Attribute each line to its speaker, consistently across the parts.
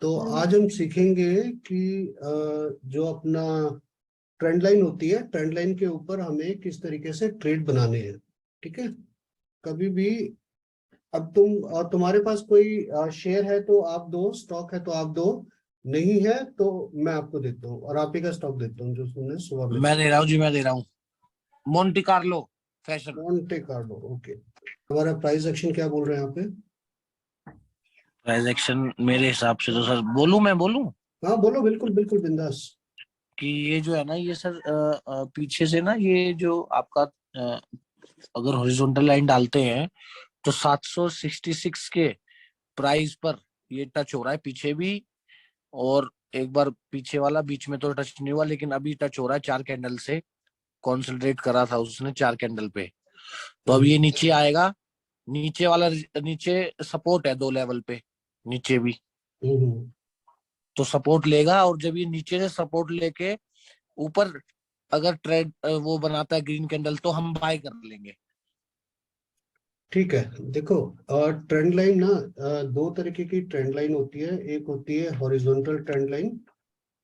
Speaker 1: तो आज हम सीखेंगे कि जो अपना ट्रेंड लाइन होती है, ट्रेंड लाइन के ऊपर हमें किस तरीके से ट्रेड बनाने हैं। ठीक है। कभी भी अब तुम्हारे पास कोई शेयर है तो आप दो, स्टॉक है तो आप दो, नहीं है तो मैं आपको देता हूँ और आप ही का स्टॉक देता हूँ जो तुमने सुबह में
Speaker 2: मैं दे रहा हूँ जी, मैं दे रहा हूँ। Monte Carlo fashion.
Speaker 1: Monte Carlo. Okay, हमारा प्राइस एक्शन क्या बोल रहे हैं यहाँ पे?
Speaker 2: प्राइस एक्शन मेरे हिसाब से तो सर मैं बोलूं
Speaker 1: हाँ बोलो, बिल्कुल बिल्कुल बिंदास।
Speaker 2: कि ये जो है ना, ये सर पीछे से ना, ये जो आपका अगर हॉरिजॉन्टल लाइन डालते हैं तो 766 के प्राइस पर ये टच हो रहा है पीछे भी। और एक बार पीछे वाला बीच में तो टच नहीं हुआ, लेकिन अभी टच हो रहा है 4 कैंडल से। कॉन्सेंट्रेट करा था उसने 4 कैंडल पे, तो अब ये नीचे आएगा। नीचे वाला, नीचे सपोर्ट है 2 लेवल पे, नीचे भी
Speaker 1: हम्म।
Speaker 2: तो सपोर्ट लेगा। और जब ये नीचे से सपोर्ट लेके ऊपर अगर ट्रेड वो बनाता है ग्रीन कैंडल, तो हम बाय कर लेंगे।
Speaker 1: ठीक है, देखो ट्रेंड लाइन ना, दो तरीके की ट्रेंड लाइन होती है। एक होती है हॉरिजॉन्टल ट्रेंड लाइन,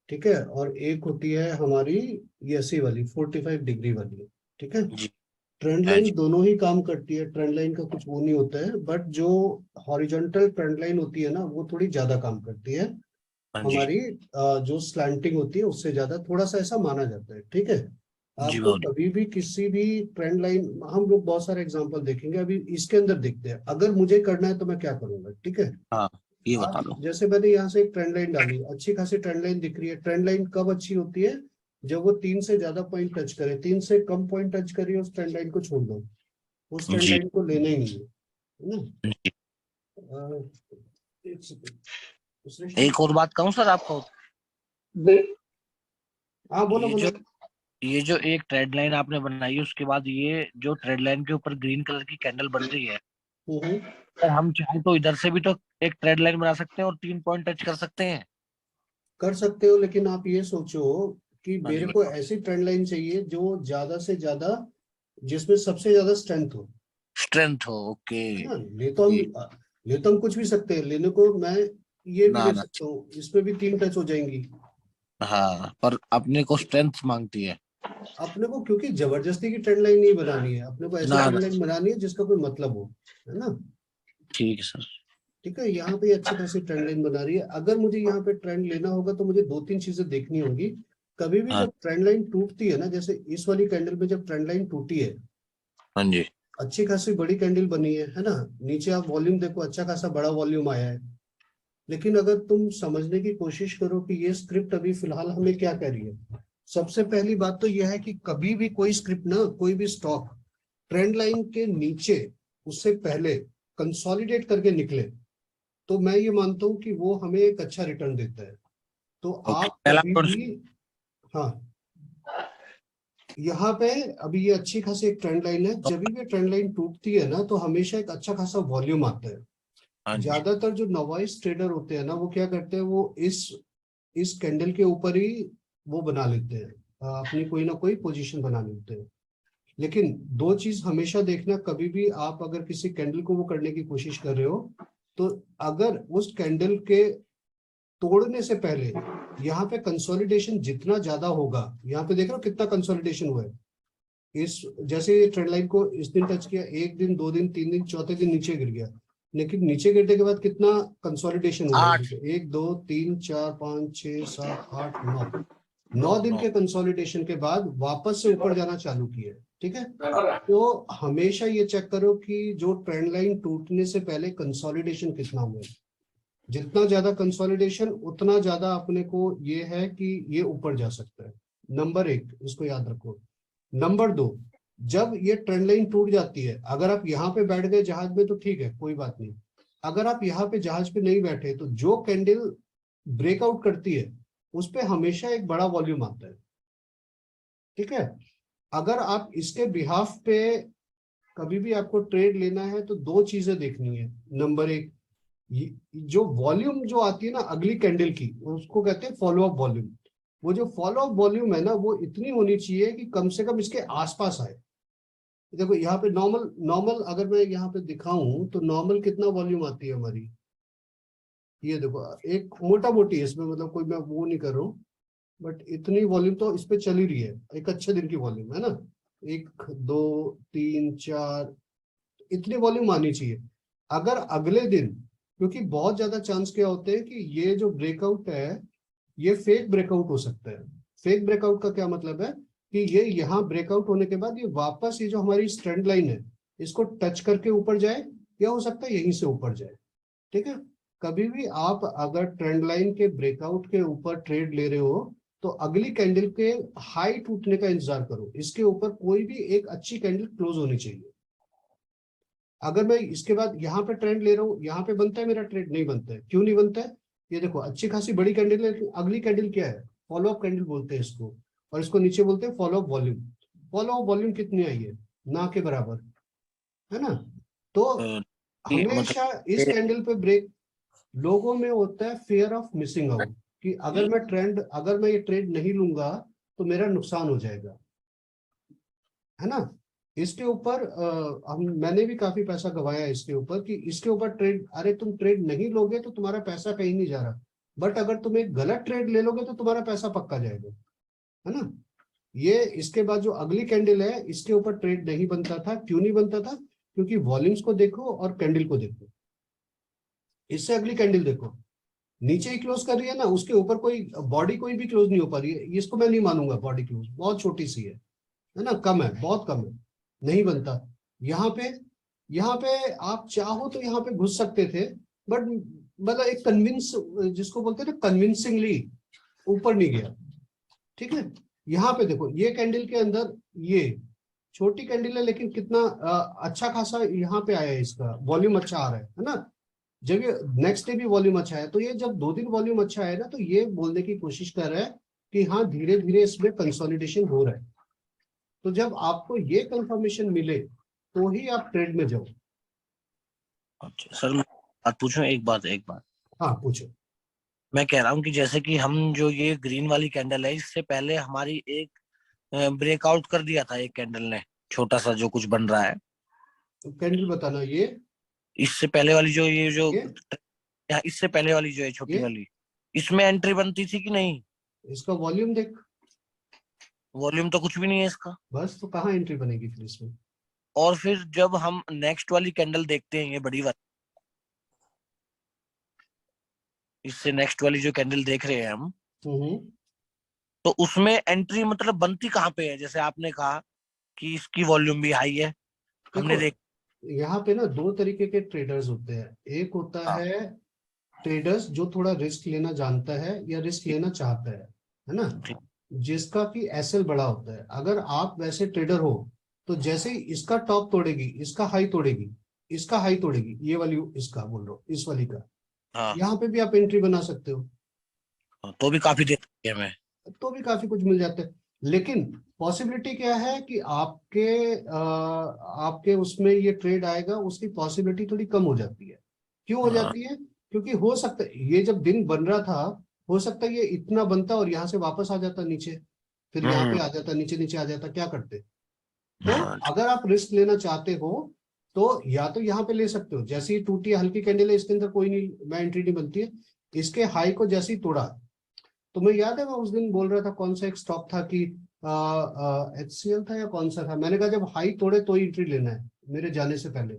Speaker 1: ठीक है, और एक होती है हमारी ये ऐसी वाली 45 डिग्री वाली। ठीक है।
Speaker 2: जी
Speaker 1: ट्रेंड
Speaker 2: है
Speaker 1: लाइन
Speaker 2: जी।
Speaker 1: दोनों ही काम करती है, ट्रेंड लाइन का कुछ वो नहीं होता है, बट जो हॉरिजॉन्टल ट्रेंड लाइन होती है ना वो थोड़ी ज्यादा काम करती है।
Speaker 2: हाँ जी।
Speaker 1: हमारी जो स्लैंटिंग होती है उससे ज्यादा, थोड़ा सा ऐसा माना जाता है। ठीक है।
Speaker 2: जी
Speaker 1: आपको
Speaker 2: बाबू।
Speaker 1: कभी भी किसी भी ट्रेंड लाइन, हम लोग बहुत सारे एग्जांपल देखेंगे, अभी इसके अंदर देखते हैं। अगर मुझे करना है तो मैं क्या करूंगा, ठीक है।
Speaker 2: हाँ, ये बता
Speaker 1: आप
Speaker 2: दो।
Speaker 1: जैसे मैंने यहाँ से एक ट्रेंड लाइन डाली, अच्छी खासी ट्रेंड लाइन दिख रही है। ट्रेंड लाइन कब अच्छी होती है? जब वो 3 से ज्यादा पॉइंट टच करे। 3 से कम पॉइंट टच करिए, उस ट्रेंड लाइन को छोड़ दो, उस ट्रेंड
Speaker 2: जी
Speaker 1: लाइन को लेना ही नहीं है ना।
Speaker 2: जी।
Speaker 1: एक सेकंड,
Speaker 2: एक और बात कहूँ सर आपको।
Speaker 1: हाँ बोलो
Speaker 2: ये जो
Speaker 1: बोलो।
Speaker 2: ये जो एक ट्रेड लाइन आपने बनाई, उसके बाद ये जो ट्रेड लाइन के ऊपर ग्रीन कलर की कैंडल बन रही है,
Speaker 1: हम्म।
Speaker 2: सर हम चाहे तो इधर से भी तो एक ट्रेड लाइन बना सकते हैं और 3 पॉइंट टच कर सकते हैं।
Speaker 1: कर सकते हो, लेकिन आप ये सोचो कि
Speaker 2: हाँ जी
Speaker 1: मेरे को
Speaker 2: बताओ।
Speaker 1: ऐसी ट्रेंड लाइन चाहिए जो ज्यादा से ज्यादा, जिसमें सबसे ज्यादा स्ट्रेंथ हो।
Speaker 2: स्ट्रेंथ हो, ओके।
Speaker 1: है ना। ले तो हम कुछ भी सकते हैं। लेने को मैं ये भी
Speaker 2: ना
Speaker 1: ले
Speaker 2: ना।
Speaker 1: सकता हूँ, इसमें भी 3 टच हो जाएंगी।
Speaker 2: हाँ, पर अपने को स्ट्रेंथ मांगती है।
Speaker 1: अपने को क्योंकि जबरदस्ती की ट्रेंड लाइन नहीं बनानी है, अपने को ऐसी
Speaker 2: ना
Speaker 1: ट्रेंड
Speaker 2: ना।
Speaker 1: लाइन बनानी है जिसका कोई मतलब हो। है ना।
Speaker 2: ठीक है सर।
Speaker 1: ठीक है, यहाँ पे अच्छी खासी ट्रेंड लाइन बना रही है। अगर मुझे यहाँ पे ट्रेंड लेना होगा तो मुझे 2-3 चीजें देखनी होगी। कभी भी
Speaker 2: हाँ।
Speaker 1: जब ट्रेंड लाइन टूटती है ना, जैसे इस वाली कैंडल में जब ट्रेंड लाइन टूटी है,
Speaker 2: हाँ जी।
Speaker 1: अच्छी खासी बड़ी कैंडल बनी है ना। नीचे आप वॉल्यूम देखो, अच्छा खासा बड़ा वॉल्यूम आया है। लेकिन अगर तुम समझने की कोशिश करो कि ये स्क्रिप्ट अभी फिलहाल हमें क्या कह रही है, सबसे पहली बात तो यह है कि कभी भी कोई स्क्रिप्ट ना, कोई भी स्टॉक ट्रेंड लाइन के नीचे, उससे पहले कंसोलिडेट करके निकले, तो मैं ये मानता हूं कि वो हमें एक अच्छा रिटर्न देता है। तो
Speaker 2: ओके,
Speaker 1: आप
Speaker 2: पहला
Speaker 1: कभी
Speaker 2: कौन
Speaker 1: भी,
Speaker 2: सा?
Speaker 1: हाँ, यहाँ पे अभी ये अच्छी खासी एक ट्रेंड लाइन है। जब भी ट्रेंड लाइन टूटती है ना तो हमेशा एक अच्छा खासा वॉल्यूम आता है।
Speaker 2: हाँ जी।
Speaker 1: ज्यादातर जो नॉवाइस ट्रेडर होते हैं ना, वो क्या करते हैं, वो इस कैंडल के ऊपर ही वो बना लेते हैं, अपनी कोई ना कोई पोजीशन बना लेते हैं। लेकिन दो चीज हमेशा देखना, कभी भी आप अगर किसी कैंडल को वो करने की कोशिश कर रहे हो, तो अगर उस कैंडल के तोड़ने से पहले यहाँ पे कंसोलिडेशन जितना ज्यादा होगा, यहाँ पे देख रहे हो कितना कंसोलिडेशन हुआ है। इस जैसे ये ट्रेंड लाइन को इस दिन टच किया, 1 दिन 2 दिन 3 दिन, चौथे दिन नीचे गिर गया। लेकिन नीचे गिरने के बाद कितना कंसोलिडेशन हुआ है,
Speaker 2: 8।
Speaker 1: देखो 1 2 3 4 5 6 7 8 9, 9 दिन
Speaker 2: नो।
Speaker 1: के कंसोलिडेशन के बाद वापस से ऊपर जाना चालू किया है। ठीक है। तो हमेशा ये चेक करो कि जो ट्रेंड लाइन टूटने से पहले कंसोलिडेशन कितना हुआ है। जितना ज्यादा कंसोलिडेशन, उतना ज्यादा अपने को ये है कि ये ऊपर जा सकता है। नंबर 1 इसको याद रखो। नंबर 2, जब ये ट्रेंड लाइन टूट जाती है, अगर आप यहाँ पे बैठ गए जहाज में तो ठीक है, कोई बात नहीं। अगर आप यहाँ पे जहाज पे नहीं बैठे, तो जो कैंडल ब्रेकआउट करती है उस पे हमेशा एक बड़ा वॉल्यूम आता है। ठीक है। अगर आप इसके बिहाफ पे कभी भी आपको ट्रेड लेना है तो दो चीजें देखनी है। नंबर 1, जो वॉल्यूम जो आती है ना अगली कैंडल की, उसको कहते हैं फॉलो अप वॉल्यूम। वो जो फॉलो अप वॉल्यूम है ना, वो इतनी होनी चाहिए कि कम से कम इसके आसपास आए। देखो यहाँ पे नॉर्मल नॉर्मल अगर मैं यहाँ पे दिखाऊं तो नॉर्मल कितना वॉल्यूम आती है हमारी, ये देखो एक मोटा मोटी है इसमें, मतलब कोई मैं वो नहीं कर रहा हूँ, बट इतनी वॉल्यूम तो इस पे चल ही रही है, एक अच्छे दिन की वॉल्यूम है ना, 1 2 3 4, इतनी वॉल्यूम आनी चाहिए। अगर अगले दिन, क्योंकि बहुत ज्यादा चांस क्या होते हैं कि ये जो ब्रेकआउट है ये फेक ब्रेकआउट हो सकता है। फेक ब्रेकआउट का क्या मतलब है कि ये यहाँ ब्रेकआउट होने के बाद ये वापस ये जो हमारी ट्रेंड लाइन है इसको टच करके ऊपर जाए, या हो सकता है यहीं से ऊपर जाए। ठीक है, कभी भी आप अगर ट्रेंड लाइन के ब्रेकआउट के ऊपर ट्रेड ले रहे हो तो अगली कैंडल के हाई टूटने का इंतजार करो, इसके ऊपर कोई भी एक अच्छी कैंडल क्लोज होनी चाहिए। अगर मैं इसके बाद यहाँ पे ट्रेंड ले रहा हूँ, यहाँ पे बनता है मेरा ट्रेड, नहीं बनता है। क्यों नहीं बनता है? ये देखो अच्छी खासी बड़ी कैंडल है, अगली कैंडल क्या है? फॉलो अप कैंडल बोलते हैं इसको, और इसको नीचे बोलते हैं follow up volume. Follow up volume कितनी आई है? ना के बराबर, है ना। तो
Speaker 2: ये मतलब
Speaker 1: हमेशा इस कैंडल पे ब्रेक, लोगों में होता है फियर ऑफ मिसिंग आउट, कि अगर मैं ये ट्रेड नहीं लूंगा तो मेरा नुकसान हो जाएगा, है ना। इसके ऊपर मैंने भी काफी पैसा गवाया है इसके ऊपर, कि इसके ऊपर ट्रेड, अरे तुम ट्रेड नहीं लोगे तो तुम्हारा पैसा कहीं नहीं जा रहा, बट अगर तुम एक गलत ट्रेड ले लोगे तो तुम्हारा पैसा पक्का जाएगा, है ना। ये इसके बाद जो अगली कैंडल है इसके ऊपर ट्रेड नहीं बनता था। क्यों नहीं बनता था? क्योंकि वॉल्यूम्स को देखो और कैंडल को देखो। इससे अगली कैंडल देखो, नीचे ही क्लोज कर रही है ना, उसके ऊपर कोई बॉडी कोई भी क्लोज नहीं हो पा रही है, इसको मैं नहीं मानूंगा बॉडी क्लोज, बहुत छोटी सी है ना, कम है, बहुत कम है, नहीं बनता। यहाँ पे आप चाहो तो यहाँ पे घुस सकते थे, बट मतलब एक कन्विंस, जिसको बोलते हैं ना कन्विंसिंगली, ऊपर नहीं गया। ठीक है, यहाँ पे देखो ये कैंडल के अंदर ये छोटी कैंडल है, लेकिन कितना अच्छा खासा यहाँ पे आया है, इसका वॉल्यूम अच्छा आ रहा है ना। जब ये नेक्स्ट डे भी वॉल्यूम अच्छा है, तो ये जब 2 दिन वॉल्यूम अच्छा है ना, तो ये बोलने की कोशिश कर रहा है कि हाँ धीरे धीरे इसमें कंसोलिडेशन हो रहा है। तो जब आपको ये कंफर्मेशन मिले तो ही आप ट्रेड में जाओ।
Speaker 2: अच्छा सर, मैं बात पूछूं, एक बात
Speaker 1: हाँ पूछो।
Speaker 2: मैं कह रहा हूँ कि जैसे कि हम जो ये ग्रीन वाली कैंडल है, इससे पहले हमारी एक ब्रेकआउट कर दिया था एक कैंडल ने, छोटा सा जो कुछ बन रहा है।
Speaker 1: तो कैंडल बताना,
Speaker 2: इससे पहले वाली जो ये जो
Speaker 1: ये
Speaker 2: इससे पहले वाली जो है छोटी
Speaker 1: ये
Speaker 2: वाली, इसमें एंट्री बनती थी कि नहीं?
Speaker 1: इसका वॉल्यूम देख,
Speaker 2: वॉल्यूम तो कुछ भी नहीं है इसका।
Speaker 1: बस तो कहाँ एंट्री बनेगी फिर इसमें?
Speaker 2: और फिर जब हम नेक्स्ट वाली कैंडल देखते हैं, ये बड़ी वाली, इससे नेक्स्ट वाली जो कैंडल देख रहे हैं हम,
Speaker 1: हम्म।
Speaker 2: तो उसमें एंट्री मतलब बनती कहाँ पे है? जैसे आपने कहा कि इसकी वॉल्यूम भी हाई है, हमने
Speaker 1: देखो
Speaker 2: देख।
Speaker 1: यहाँ पे ना 2 तरीके के ट्रेडर्स होते हैं। एक होता
Speaker 2: हाँ,
Speaker 1: है ट्रेडर्स जो थोड़ा रिस्क लेना जानता है या रिस्क लेना चाहता है ना,
Speaker 2: ठीक।
Speaker 1: जिसका कि एसएल बड़ा होता है। अगर आप वैसे ट्रेडर हो तो जैसे ही इसका टॉप तोड़ेगी, इसका हाई तोड़ेगी, इसका हाई तोड़ेगी, ये वाली, इसका बोल रहा हूँ, इस वाली का,
Speaker 2: हाँ,
Speaker 1: यहाँ पे भी आप एंट्री बना सकते हो,
Speaker 2: तो भी काफी देर है हमें।
Speaker 1: तो भी काफी कुछ मिल जाता है। लेकिन पॉसिबिलिटी क्या है कि आपके उसमें ये ट्रेड आएगा, उसकी पॉसिबिलिटी थोड़ी कम हो जाती है। क्यों हो
Speaker 2: हाँ,
Speaker 1: जाती है? क्योंकि हो सकता है ये जब दिन बन रहा था, हो सकता है ये इतना बनता और यहाँ से वापस आ जाता नीचे, फिर यहाँ पे
Speaker 2: हम्म,
Speaker 1: आ जाता, नीचे नीचे आ जाता, क्या करते? तो
Speaker 2: हाँ,
Speaker 1: अगर आप रिस्क लेना चाहते हो तो या तो यहाँ पे ले सकते हो, जैसे ही टूटी हल्की कैंडल है, इसके अंदर कोई नहीं, मैं एंट्री नहीं बनती है। इसके हाई को जैसे ही तोड़ा, तुम्हें याद है मैं उस दिन बोल रहा था, कौन सा एक स्टॉक था कि HCL था या कौन सा था, मैंने कहा जब हाई तोड़े तो ही एंट्री लेना है मेरे जाने से पहले।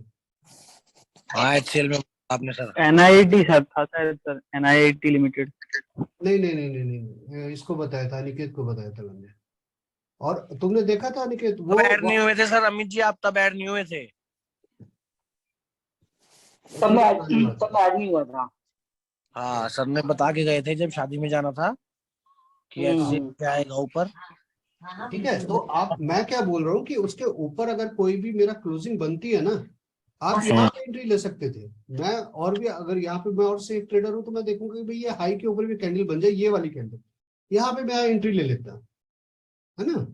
Speaker 2: हाँ, HCL में आपने सर।
Speaker 3: NIIT सर था शायद सर, NIIT लिमिटेड।
Speaker 1: नहीं नहीं नहीं नहीं नहीं, इसको बताया था, अनिकेत को बताया था मैंने। और तुमने देखा था अनिकेत
Speaker 2: तब ऐड नहीं हुए थे सर, अमित जी आप तब ऐड नहीं हुए थे।
Speaker 3: तब
Speaker 1: वो
Speaker 3: ऐड नहीं हुआ था।
Speaker 2: हाँ, सर ने बता के गए थे जब शादी में जाना था कि HCL
Speaker 3: हम्म।
Speaker 2: पे आएगा ऊपर।
Speaker 1: ठीक है, तो आप, मैं क्या बोल रहा हूँ कि उसके ऊपर अगर कोई भी मेरा क्लोजिंग बनती है ना, आप यहाँ पे एंट्री ले सकते थे। मैं और भी, अगर यहाँ पे मैं और सेफ ट्रेडर हूँ तो मैं देखूंगा कि भाई ये हाई के ऊपर भी कैंडल बन जाए, ये वाली कैंडल, यहाँ पे मैं एंट्री ले लेता, है ना।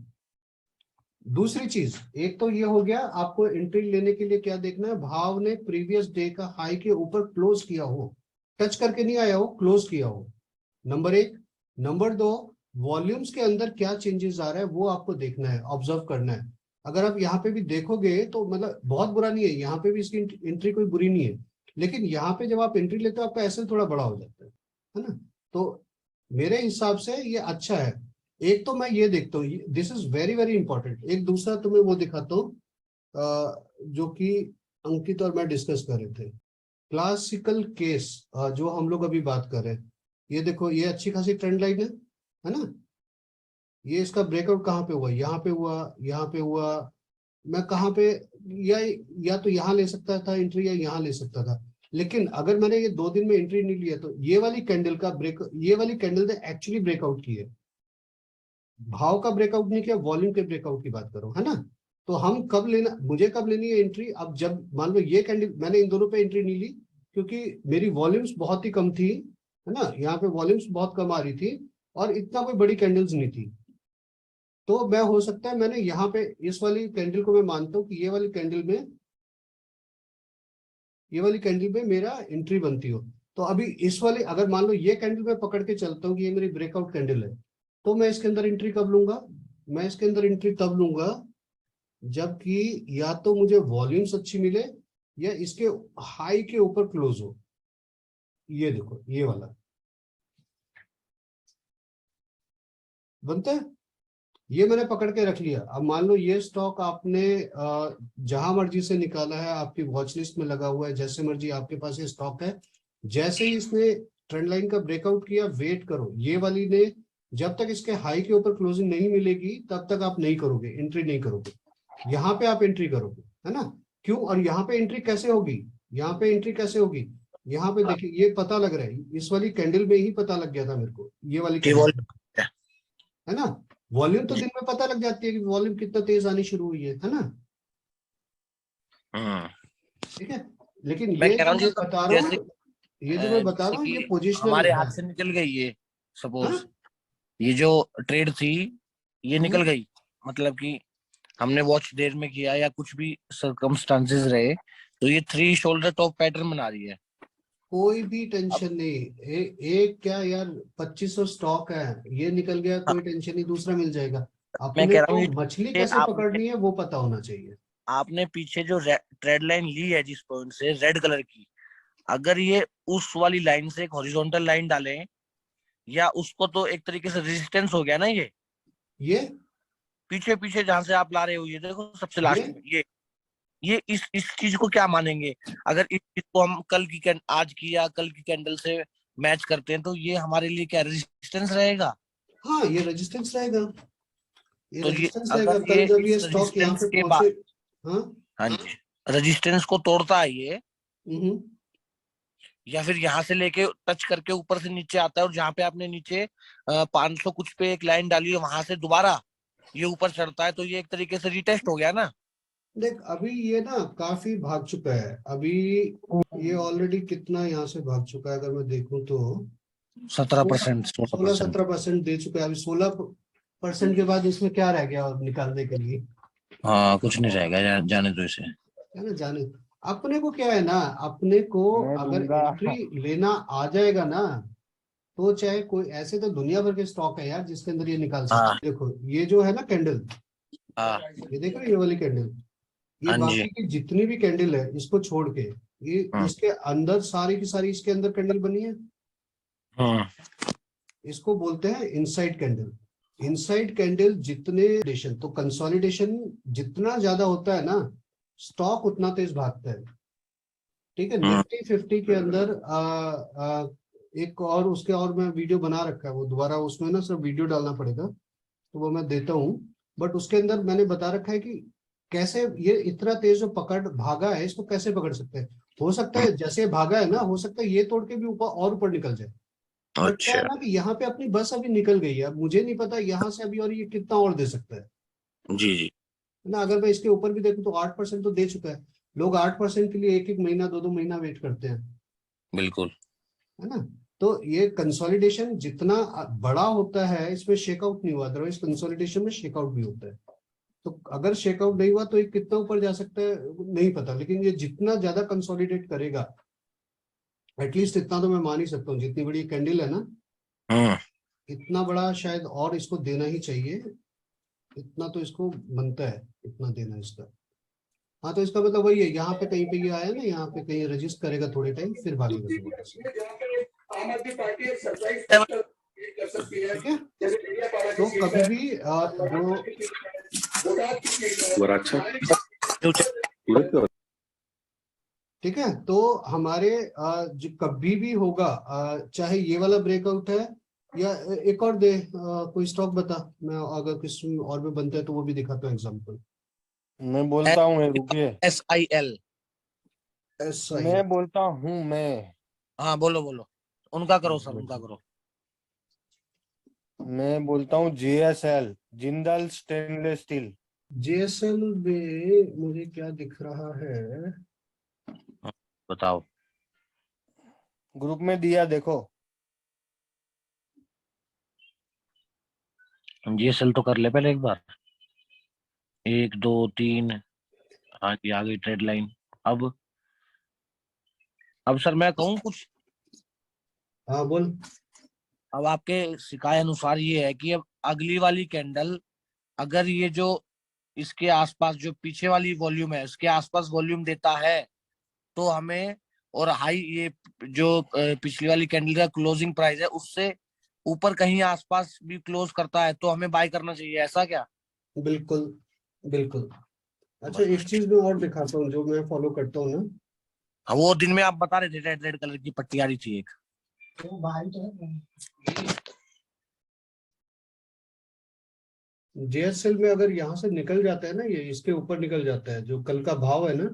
Speaker 1: दूसरी चीज, एक तो ये हो गया, आपको एंट्री लेने के लिए क्या देखना है, भाव ने प्रीवियस डे का हाई के ऊपर क्लोज किया हो, टच करके नहीं आया हो, क्लोज किया हो, नंबर 1। नंबर 2, वॉल्यूम्स के अंदर क्या चेंजेस आ रहा है वो आपको देखना है, ऑब्जर्व करना है। अगर आप यहाँ पे भी देखोगे तो मतलब बहुत बुरा नहीं है, यहाँ पे भी इसकी एंट्री कोई बुरी नहीं है, लेकिन यहाँ पे जब आप एंट्री लेते हो आपका एसएल थोड़ा बड़ा हो जाता है ना। तो मेरे हिसाब से ये अच्छा है। एक तो मैं ये देखता हूँ, this is very very important. एक दूसरा तुम्हें वो दिखाता हूँ जो कि अंकित और मैं डिस्कस कर रहे थे, क्लासिकल केस जो हम लोग अभी बात कर रहे हैं। ये देखो, ये अच्छी खासी ट्रेंड लाइन है ना। ये इसका ब्रेकआउट कहाँ पे हुआ, यहाँ पे हुआ, यहाँ पे हुआ। मैं कहाँ पे, या या तो यहाँ ले सकता था एंट्री, या यहाँ ले सकता था। लेकिन अगर मैंने ये 2 दिन में एंट्री नहीं लिया तो ये वाली कैंडल का ब्रेक, ये वाली कैंडल ने एक्चुअली ब्रेकआउट की है। भाव का ब्रेकआउट नहीं किया, वॉल्यूम के ब्रेकआउट की बात करो, है ना। तो हम कब लेना, मुझे कब लेनी है एंट्री? अब जब मान लो ये कैंडल, मैंने इन दोनों पे एंट्री नहीं ली क्योंकि मेरी वॉल्यूम्स बहुत ही कम थी, है ना। यहाँ पे वॉल्यूम्स बहुत कम आ रही थी और इतना कोई बड़ी कैंडल्स नहीं थी। तो मैं, हो सकता है मैंने यहाँ पे इस वाली कैंडल को मैं मानता हूँ कि ये वाली कैंडल में, ये वाली कैंडल में मेरा एंट्री बनती हो। तो अभी इस वाले, अगर मान लो ये कैंडल में पकड़ के चलता हूँ कि ये मेरी ब्रेकआउट कैंडल है, तो मैं इसके अंदर एंट्री कब लूंगा? मैं इसके अंदर एंट्री तब लूंगा जबकि या तो मुझे वॉल्यूम्स अच्छी मिले या इसके हाई के ऊपर क्लोज हो। ये देखो, ये वाला बनता है, ये मैंने पकड़ के रख लिया। अब मान लो ये स्टॉक आपने जहां मर्जी से निकाला है, आपकी वॉच लिस्ट में लगा हुआ है, जैसे मर्जी आपके पास ये स्टॉक है। जैसे ही इसने ट्रेंड लाइन का ब्रेकआउट किया, वेट करो, ये वाली ने जब तक इसके हाई के ऊपर क्लोजिंग नहीं मिलेगी तब तक आप नहीं करोगे, एंट्री नहीं करोगे। यहाँ पे आप एंट्री करोगे, है ना। क्यों? और यहाँ पे एंट्री कैसे होगी? यहाँ पे एंट्री कैसे होगी? यहाँ पे देखिए, ये पता लग रहा है, इस वाली कैंडल में ही पता लग गया था मेरे को, ये वाली
Speaker 2: कि
Speaker 1: कैंडल, है ना। वॉल्यूम तो दिन में पता लग जाती है कि वॉल्यूम कितना तेज आनी शुरू हुई है ना। ठीक है। लेकिन
Speaker 2: मैं
Speaker 1: ये
Speaker 2: कह
Speaker 1: जो
Speaker 2: रहा हूँ
Speaker 1: मैं बता रहा
Speaker 2: जैसे
Speaker 1: हूँ, ये जो मैं बता
Speaker 2: जैसे
Speaker 1: रहा हूँ, ये
Speaker 2: कि
Speaker 1: पोजिशनल
Speaker 2: हमारे
Speaker 1: है।
Speaker 2: हाथ से निकल गई ये,
Speaker 1: हाँ?
Speaker 2: सपोज ये जो ट्रेड थी ये निकल गई, मतलब कि हमने वॉच देर में किया या कुछ भी सर्कमस्टांसेस रहे, तो ये 3 शोल्डर टॉप पैटर्न बना रही है।
Speaker 1: कोई भी
Speaker 2: अब
Speaker 1: टेंशन नहीं। एक क्या यार, 2500 स्टॉक है, ये निकल गया
Speaker 2: हाँ,
Speaker 1: कोई टेंशन नहीं, दूसरा मिल जाएगा।
Speaker 2: मैं
Speaker 1: अपने
Speaker 2: कह रहा
Speaker 1: को
Speaker 2: हूँ
Speaker 1: मछली
Speaker 2: ये
Speaker 1: कैसे
Speaker 2: आपने
Speaker 1: पकड़नी है वो पता होना चाहिए।
Speaker 2: आपने पीछे जो ट्रेड लाइन ली है जिस पॉइंट से रेड कलर की, अगर ये उस वाली लाइन से एक हॉरिजॉन्टल लाइन डालें या उसको, तो एक तरीके से रेजिस्टेंस हो गया ना
Speaker 1: ये
Speaker 2: पीछे पीछे जहां से आप ला रहे हो, ये देखो सबसे
Speaker 1: ये
Speaker 2: लास्ट में ये इस चीज को क्या मानेंगे? अगर इस चीज को हम आज की या कल की कैंडल से मैच करते हैं तो ये हमारे लिए क्या रेजिस्टेंस रहेगा?
Speaker 1: हाँ, ये रेजिस्टेंस रहेगा, ये
Speaker 2: तो ये
Speaker 1: रेजिस्टेंस रहेगा
Speaker 2: अगर
Speaker 1: कल
Speaker 2: ये
Speaker 1: जब
Speaker 2: इस
Speaker 1: ये स्टॉक यहाँ
Speaker 2: रेजिस्टेंस
Speaker 1: पे
Speaker 2: के
Speaker 1: पहुंचे।
Speaker 2: बाद,
Speaker 1: हाँ।
Speaker 2: हाँ जी, रेजिस्टेंस को तोड़ता है ये,
Speaker 1: हम्म।
Speaker 2: या फिर यहाँ से लेके टच करके ऊपर से नीचे आता है, और जहाँ पे आपने नीचे 500 कुछ पे एक लाइन डाली है वहां से दोबारा ये ऊपर चढ़ता है, तो ये एक तरीके से रिटेस्ट हो गया ना।
Speaker 1: देख, अभी ये ना काफी भाग चुका है अभी। ये ऑलरेडी कितना यहाँ से भाग चुका है, अगर मैं देखूं तो
Speaker 2: 17%, 16%।
Speaker 1: 16-17% दे चुका है। अभी 16% के बाद इसमें क्या रह गया और निकालने के लिए,
Speaker 2: हाँ कुछ नहीं रहेगा, जाने दो इसे।
Speaker 1: है ना। जाने, अपने को क्या है ना, अपने को
Speaker 3: मैं
Speaker 1: अगर
Speaker 3: दूंगा।
Speaker 1: एंट्री लेना आ जाएगा ना, तो चाहे कोई, ऐसे तो दुनिया भर के स्टॉक है यार जिसके अंदर ये निकाल
Speaker 2: हाँ
Speaker 1: सकते। देखो ये जो है ना कैंडल,
Speaker 2: हाँ
Speaker 1: ये देखो ये वाली कैंडल, ये
Speaker 2: हाँ जी।
Speaker 1: बाकी की जितनी भी कैंडल है इसको छोड़ के, ये
Speaker 2: हम्म
Speaker 1: इसके अंदर सारी की सारी इसके अंदर कैंडल बनी है।
Speaker 2: हम्म
Speaker 1: इसको बोलते हैं इनसाइड कैंडल। इनसाइड कैंडल जितने तो कंसोलिडेशन जितना ज्यादा होता है ना, स्टॉक उतना तेज भागता है। ठीक है।
Speaker 2: हम्म
Speaker 1: निफ्टी 50 के अंदर एक और उसके और मैं वीडियो बना रखा है, वो दोबारा उसमें ना सिर्फ वीडियो डालना पड़ेगा, तो वो मैं देता हूँ। बट उसके अंदर मैंने बता रखा है कि कैसे ये इतना तेज जो पकड़ भागा है, इसको कैसे पकड़ सकते हैं। हो सकता
Speaker 2: हम्म,
Speaker 1: है जैसे भागा है ना, हो सकता है ये तोड़ के भी ऊपर और ऊपर निकल जाए। बट क्या है
Speaker 2: अच्छा।
Speaker 1: ना कि यहाँ पे अपनी बस अभी निकल गई है, अब मुझे नहीं पता यहाँ से अभी और ये कितना और दे सकता है
Speaker 2: जी जी।
Speaker 1: ना। अगर मैं इसके ऊपर भी देखूं तो 8% तो दे चुका है। लोग 8% के लिए 1-1 महीना 2-2 महीना वेट करते हैं,
Speaker 2: बिल्कुल।
Speaker 1: है ना। तो ये कंसोलिडेशन जितना बड़ा होता है, इसमें शेकआउट नहीं हुआ, अदरवाइज कंसोलिडेशन में शेकआउट भी होता है। तो अगर शेकआउट नहीं हुआ तो ये कितना ऊपर जा सकता है नहीं पता, लेकिन ये जितना ज्यादा कंसोलिडेट करेगा, एटलीस्ट इतना तो मैं मान ही सकता हूँ, जितनी बड़ी कैंडल है ना,
Speaker 2: हम्म
Speaker 1: इतना बड़ा शायद और इसको देना ही चाहिए। इतना तो इसको बनता है, इतना देना इसका। हाँ तो इसका मतलब वही है, यहाँ पे कहीं पे ये आया ना, यहाँ पे कहीं रजिस्ट करेगा थोड़े टाइम, फिर भागेगा दोबारा से। ठीक है, तो कभी भी जो ठीक है, तो हमारे जो कभी भी होगा, चाहे ये वाला ब्रेकआउट है या एक और दे, कोई स्टॉक बता, मैं अगर किसी और में बनता है तो वो भी दिखाता हूँ एग्जांपल।
Speaker 4: मैं बोलता हूँ, रुकिए,
Speaker 2: SIL।
Speaker 4: मैं बोलता हूँ मैं
Speaker 2: हाँ बोलो बोलो, उनका करो सर, उनका करो।
Speaker 4: मैं बोलता हूँ JSL, Jindal stainless steel.
Speaker 1: JSL में मुझे क्या दिख रहा है,
Speaker 2: बताओ।
Speaker 4: ग्रुप में दिया, देखो।
Speaker 2: GSL तो कर ले पहले एक बार, 1 2 3। हाँ जी, आ गई ट्रेड लाइन। अब सर मैं कहूँ कुछ।
Speaker 1: हाँ बोल।
Speaker 2: अब आपके सिखाए अनुसार ये है कि अब अगली वाली कैंडल, अगर ये जो इसके आसपास जो पीछे वाली वॉल्यूम है उसके आसपास वॉल्यूम देता है तो हमें, और हाई ये जो पिछली वाली कैंडल का क्लोजिंग प्राइस है उससे ऊपर कहीं आसपास भी क्लोज करता है तो हमें बाय करना चाहिए, ऐसा क्या?
Speaker 1: बिल्कुल बिल्कुल। अच्छा,
Speaker 2: बस
Speaker 1: एक चीज मैं और दिखाता हूँ जो मैं फॉलो करता हूँ ना।
Speaker 2: हाँ, वो दिन में आप बता रहे थे रेड रेड कलर की पट्टी आ रही थी एक।
Speaker 1: JSL में अगर यहाँ से निकल जाता है ना, ये इसके ऊपर निकल जाता है, जो कल का भाव है ना,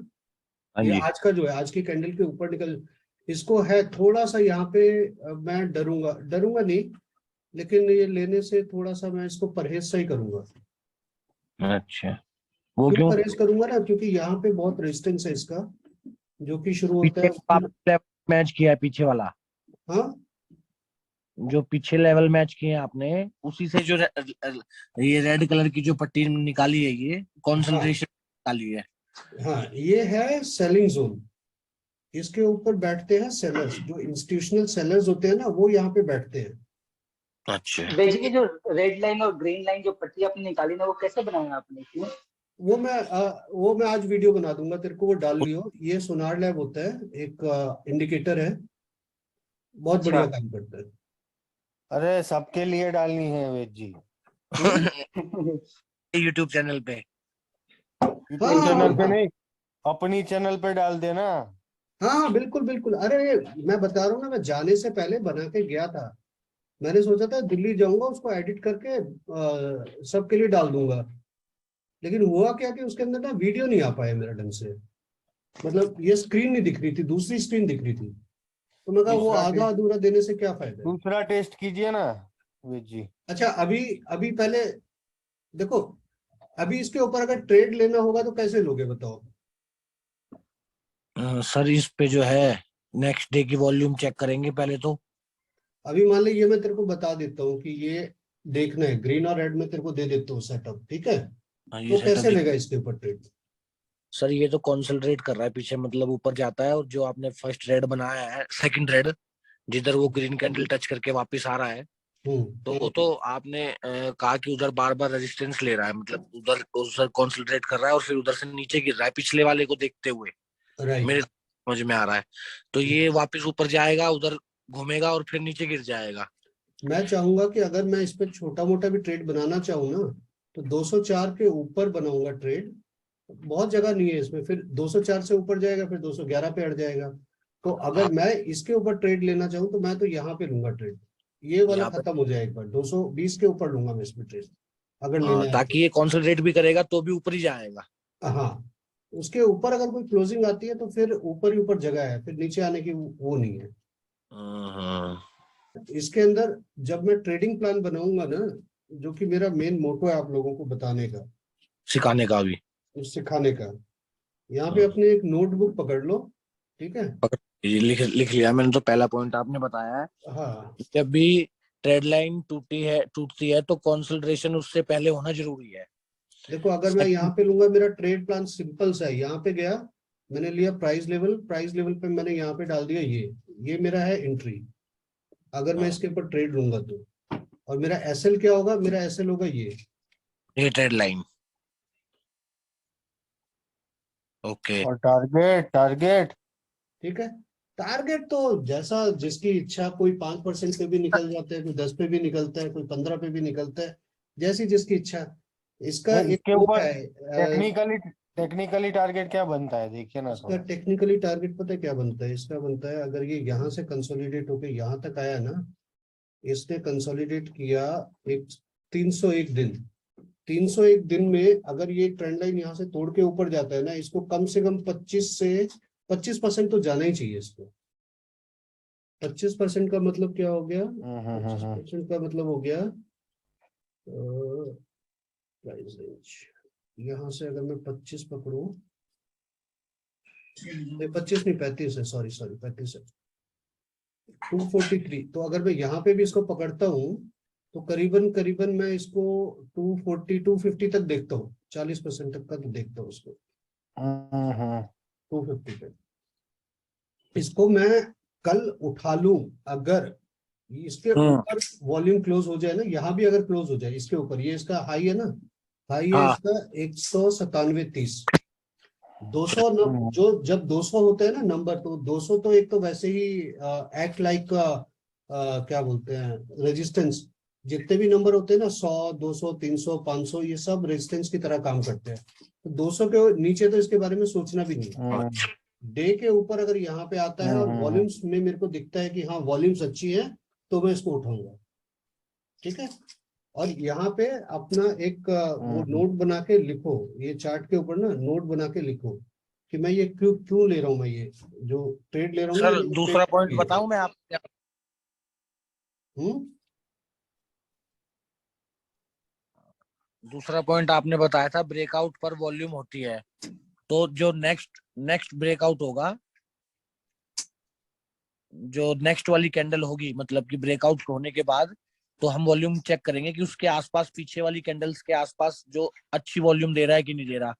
Speaker 2: हाँ
Speaker 1: ये
Speaker 2: जी।
Speaker 1: आज का जो है, आज की कैंडल के ऊपर निकल, इसको है थोड़ा सा यहाँ पे, मैं डरूंगा, डरूंगा नहीं, लेकिन ये लेने से थोड़ा सा मैं इसको परहेज से ही करूंगा।
Speaker 2: अच्छा, वो
Speaker 1: क्यों
Speaker 2: क्यों?
Speaker 1: परहेज करूंगा ना, क्योंकि यहाँ पे बहुत रेजिस्टेंस है इसका, जो कि शुरू होता
Speaker 2: पीछे
Speaker 1: है
Speaker 2: आप मैच किया है पीछे वाला,
Speaker 1: हाँ
Speaker 2: जो पीछे लेवल मैच किए हैं आपने, उसी से जो ये रेड कलर की जो पट्टी निकाली है ये
Speaker 1: हाँ
Speaker 2: कंसंट्रेशन निकाली है।
Speaker 1: हाँ, ये है सेलिंग जोन। इसके ऊपर बैठते हैं सेलर्स, जो इंस्टीट्यूशनल सेलर्स होते हैं ना, वो यहाँ पे बैठते हैं।
Speaker 2: अच्छा,
Speaker 3: बेसिकली जो रेड लाइन और ग्रीन लाइन जो पट्टी आपने निकाली ना, वो कैसे बनाया आपने, क्यों?
Speaker 1: वो मैं आज वीडियो बना दूंगा तेरे को, वो डाल लियो। ये सोनार लैब होता है, एक इंडिकेटर है, बहुत
Speaker 3: अच्छा।
Speaker 1: बढ़िया काम करता है।
Speaker 4: अरे सबके लिए डालनी है वेद जी।
Speaker 2: यूट्यूब चैनल पे।
Speaker 1: हाँ
Speaker 4: यूट्यूब
Speaker 1: हाँ
Speaker 4: चैनल पे
Speaker 1: हाँ
Speaker 4: नहीं, अपनी चैनल पे डाल देना।
Speaker 1: हाँ हाँ, बिल्कुल बिल्कुल। अरे मैं बता रहा हूँ ना, मैं जाने से पहले बना के गया था। मैंने सोचा था दिल्ली जाऊंगा, उसको एडिट करके सबके लिए डाल दूंगा, लेकिन हुआ क्या कि उसके अंदर ना वीडियो नहीं आ पाया मेरा ढंग से। मतलब ये स्क्रीन नहीं दिख रही थी, दूसरी स्क्रीन दिख रही थी, तो मैं कहा वो
Speaker 4: दूसरा
Speaker 1: आधा
Speaker 4: टेस्ट,
Speaker 1: अधूरा देने से क्या फायदा है।
Speaker 4: दूसरा टेस्ट कीजिए ना वेद जी।
Speaker 1: अच्छा, अभी अभी पहले देखो, अभी इसके ऊपर अगर ट्रेड लेना होगा तो कैसे लोगे बताओ।
Speaker 2: सर इस पे जो है नेक्स्ट डे की वॉल्यूम चेक करेंगे पहले तो।
Speaker 1: अभी मान ली ये मैं तेरे को बता देता हूँ कि ये देखना है, ग्रीन और रेड में तेरे को दे देता हूँ सेटअप, ठीक है,
Speaker 2: हाँ, ये
Speaker 1: तो कैसे
Speaker 2: सेटअप।
Speaker 1: लेगा इसके ऊपर ट्रेड।
Speaker 2: सर ये तो कॉन्सेंट्रेट कर रहा है पीछे, मतलब ऊपर जाता है और जो आपने फर्स्ट रेड बनाया है, सेकंड रेड जिधर वो ग्रीन कैंडल टच करके वापस आ रहा है, तो वो तो आपने कहा कि उधर बार बार रेजिस्टेंस ले रहा है, मतलब उधर उधर कॉन्सेंट्रेट कर रहा है और फिर उधर से नीचे गिर रहा है पिछले वाले को देखते हुए,
Speaker 1: राइट।
Speaker 2: मेरे समझ में आ रहा है। तो ये वापस ऊपर जाएगा, उधर घूमेगा और फिर नीचे गिर जाएगा।
Speaker 1: मैं चाहूंगा कि अगर मैं इस पे छोटा मोटा भी ट्रेड बनाना चाहूँ ना, तो 204 के ऊपर बनाऊंगा ट्रेड। बहुत जगह नहीं है इसमें, फिर 204 से ऊपर जाएगा, फिर 211 पे अड़ जाएगा। तो अगर
Speaker 2: हाँ,
Speaker 1: मैं इसके ऊपर ट्रेड लेना चाहूँ तो मैं तो यहाँ पे लूंगा ट्रेड, ये वाला
Speaker 2: यहाँ पे
Speaker 1: खत्म हो जाए एक बार, 220 के ऊपर लूंगा मैं इसमें ट्रेड, अगर लेना है तो।
Speaker 2: ताकि ये कॉन्सेंट्रेट भी करेगा तो भी ऊपर ही जाएगा।
Speaker 1: हाँ, उसके ऊपर अगर कोई क्लोजिंग आती है तो फिर ऊपर ही ऊपर जगह है, फिर नीचे आने की वो नहीं है।
Speaker 2: हाँ,
Speaker 1: इसके अंदर जब मैं ट्रेडिंग प्लान बनाऊंगा ना, जो कि मेरा मेन मोटो है आप लोगों को बताने का,
Speaker 2: सिखाने का भी।
Speaker 1: सिखाने का, यहाँ पे अपने एक नोटबुक पकड़ लो, ठीक है।
Speaker 2: ये लिख लिख लिया मैंने, तो पहला पॉइंट आपने बताया है,
Speaker 1: हाँ
Speaker 2: जब भी ट्रेड लाइन टूटती है तो कंसंट्रेशन उससे पहले होना जरूरी है।
Speaker 1: देखो, अगर मैं यहाँ
Speaker 2: सेकंड।
Speaker 1: पे लूंगा, मेरा ट्रेड प्लान सिंपल सा है, यहाँ पे गया, मैंने लिया प्राइस लेवल पे मैंने यहाँ पे डाल दिया ये मेरा है एंट्री, अगर मैं इसके ऊपर ट्रेड लूंगा तो। और मेरा एसएल क्या होगा, मेरा एसएल होगा ये।
Speaker 2: ये ट्रेड लाइन। ओके।
Speaker 4: और टारगेट टारगेट
Speaker 1: ठीक है, टारगेट तो जैसा जिसकी इच्छा, कोई 5% पे भी निकल जाता है, कोई 10 पे भी निकलता है, कोई 15 पे भी निकलता है, जैसी जिसकी इच्छा। इसका
Speaker 4: नहीं,
Speaker 1: एक
Speaker 4: इसके
Speaker 1: वो
Speaker 4: ऊपर
Speaker 1: है
Speaker 4: टेक्निकली टारगेट क्या बनता है, देखिए ना
Speaker 1: इसका
Speaker 4: थोड़ा।
Speaker 1: टेक्निकली टारगेट पता है क्या बनता है? इसका बनता है, अगर ये यहाँ से कंसोलिडेट होके यहाँ तक आया ना, इसने कंसोलिडेट किया एक 301 दिन, 301 दिन में अगर ये ट्रेंड लाइन यहाँ से तोड़ के ऊपर जाता है ना, इसको कम से कम 25% तो जाना ही चाहिए इसको। 25% का मतलब क्या हो गया? 25% का मतलब हो गया प्राइस रेंज, यहाँ से अगर मैं 25 पकड़ू, 25 नहीं 35 है, सॉरी सॉरी 35 है, 243। तो अगर मैं यहाँ पे भी इसको पकड़ता हूँ तो करीबन करीबन मैं इसको 240 250 तक देखता हूँ, 40% तक का तो देखता हूँ इसको 250 पे। इसको मैं कल उठा लूं, अगर इसके ऊपर वॉल्यूम क्लोज हो जाए ना, यहाँ भी अगर क्लोज हो जाए इसके ऊपर, ये इसका हाई है ना, हाई है
Speaker 2: हाँ।
Speaker 1: इसका 197.30। 200 जो जब 200 होता है ना नंबर, तो 200 तो एक तो वैसे ही एक्ट लाइक क्या बोलते हैं रेजिस्टेंस। जितने भी नंबर होते हैं ना, 100 200 300 500, ये सब रेजिस्टेंस की तरह काम करते हैं। तो 200 के नीचे तो इसके बारे में सोचना भी नहीं। डे के ऊपर अगर यहाँ पे आता है और वॉल्यूम्स में मेरे को दिखता है कि हाँ वॉल्यूम्स अच्छी है, तो मैं इसको उठाऊंगा। ठीक है, और यहाँ पे अपना एक वो नोट बना के लिखो, ये चार्ट के ऊपर ना नोट बना के लिखो कि मैं ये क्यों क्यों ले रहा हूँ, मैं ये जो ट्रेड ले रहा हूँ ना,
Speaker 2: सर
Speaker 1: ये
Speaker 2: दूसरा
Speaker 1: ट्रेड
Speaker 2: पॉइंट बताऊं मैं आपको?
Speaker 1: हम्म
Speaker 2: दूसरा पॉइंट आपने बताया था ब्रेकआउट पर वॉल्यूम होती है, तो जो नेक्स्ट नेक्स्ट ब्रेकआउट होगा, जो नेक्स्ट वाली कैंडल होगी, मतलब कि ब्रेकआउट होने के बाद, तो हम वॉल्यूम चेक करेंगे कि उसके आसपास, पीछे वाली कैंडल्स के आसपास जो अच्छी वॉल्यूम दे रहा है कि नहीं दे रहा।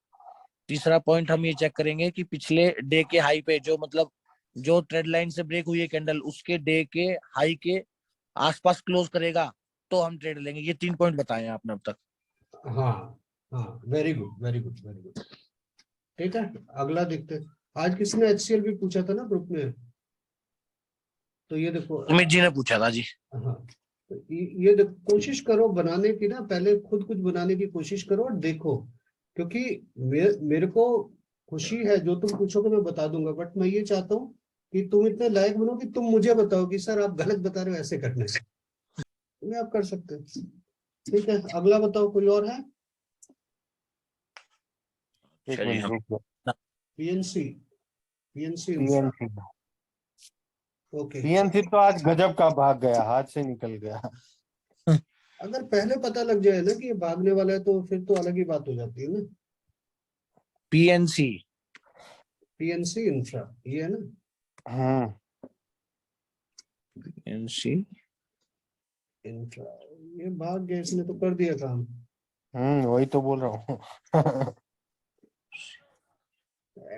Speaker 2: तीसरा पॉइंट हम ये चेक करेंगे कि पिछले डे के हाई पे, जो मतलब जो ट्रेड लाइन से ब्रेक हुई है कैंडल, उसके डे के हाई के आसपास क्लोज करेगा तो हम ट्रेड लेंगे। ये 3 पॉइंट बताए हैं आपने अब तक।
Speaker 1: हाँ हाँ, very good very good very good. ठीक है, अगला देखते हैं। आज किसी ने HCL भी पूछा था ना ग्रुप में, तो ये देखो।
Speaker 2: अमित जी ने पूछा था जी।
Speaker 1: हाँ, तो ये देखो, कोशिश करो बनाने की ना, पहले खुद कुछ बनाने की कोशिश करो और देखो, क्योंकि मेरे को खुशी है जो तुम पूछोगे मैं बता दूंगा, बट मैं ये चाहता हूँ कि तुम इतने लायक बनो कि तुम मुझे बताओ कि सर आप गलत बता रहे हो, ऐसे करने से तुम्हें आप कर सकते हो। ठीक है, अगला बताओ, कोई और है?
Speaker 4: एक
Speaker 2: चलिए
Speaker 4: मिनट
Speaker 2: हम
Speaker 4: रुक जाओ।
Speaker 1: PNC, PNC
Speaker 4: PNC
Speaker 1: okay.
Speaker 4: PNC तो आज गजब का भाग गया, हाथ से निकल गया।
Speaker 1: अगर पहले पता लग जाए ना कि ये भागने वाला है, तो फिर तो अलग ही बात हो जाती है ना।
Speaker 2: पीएनसी
Speaker 1: पीएनसी इंफ्रा, ये है ना।
Speaker 4: हम्म
Speaker 2: पीएनसी
Speaker 1: इंफ्रा, ये भाग गया, इसने तो कर दिया काम।
Speaker 4: वही तो बोल रहा हूँ।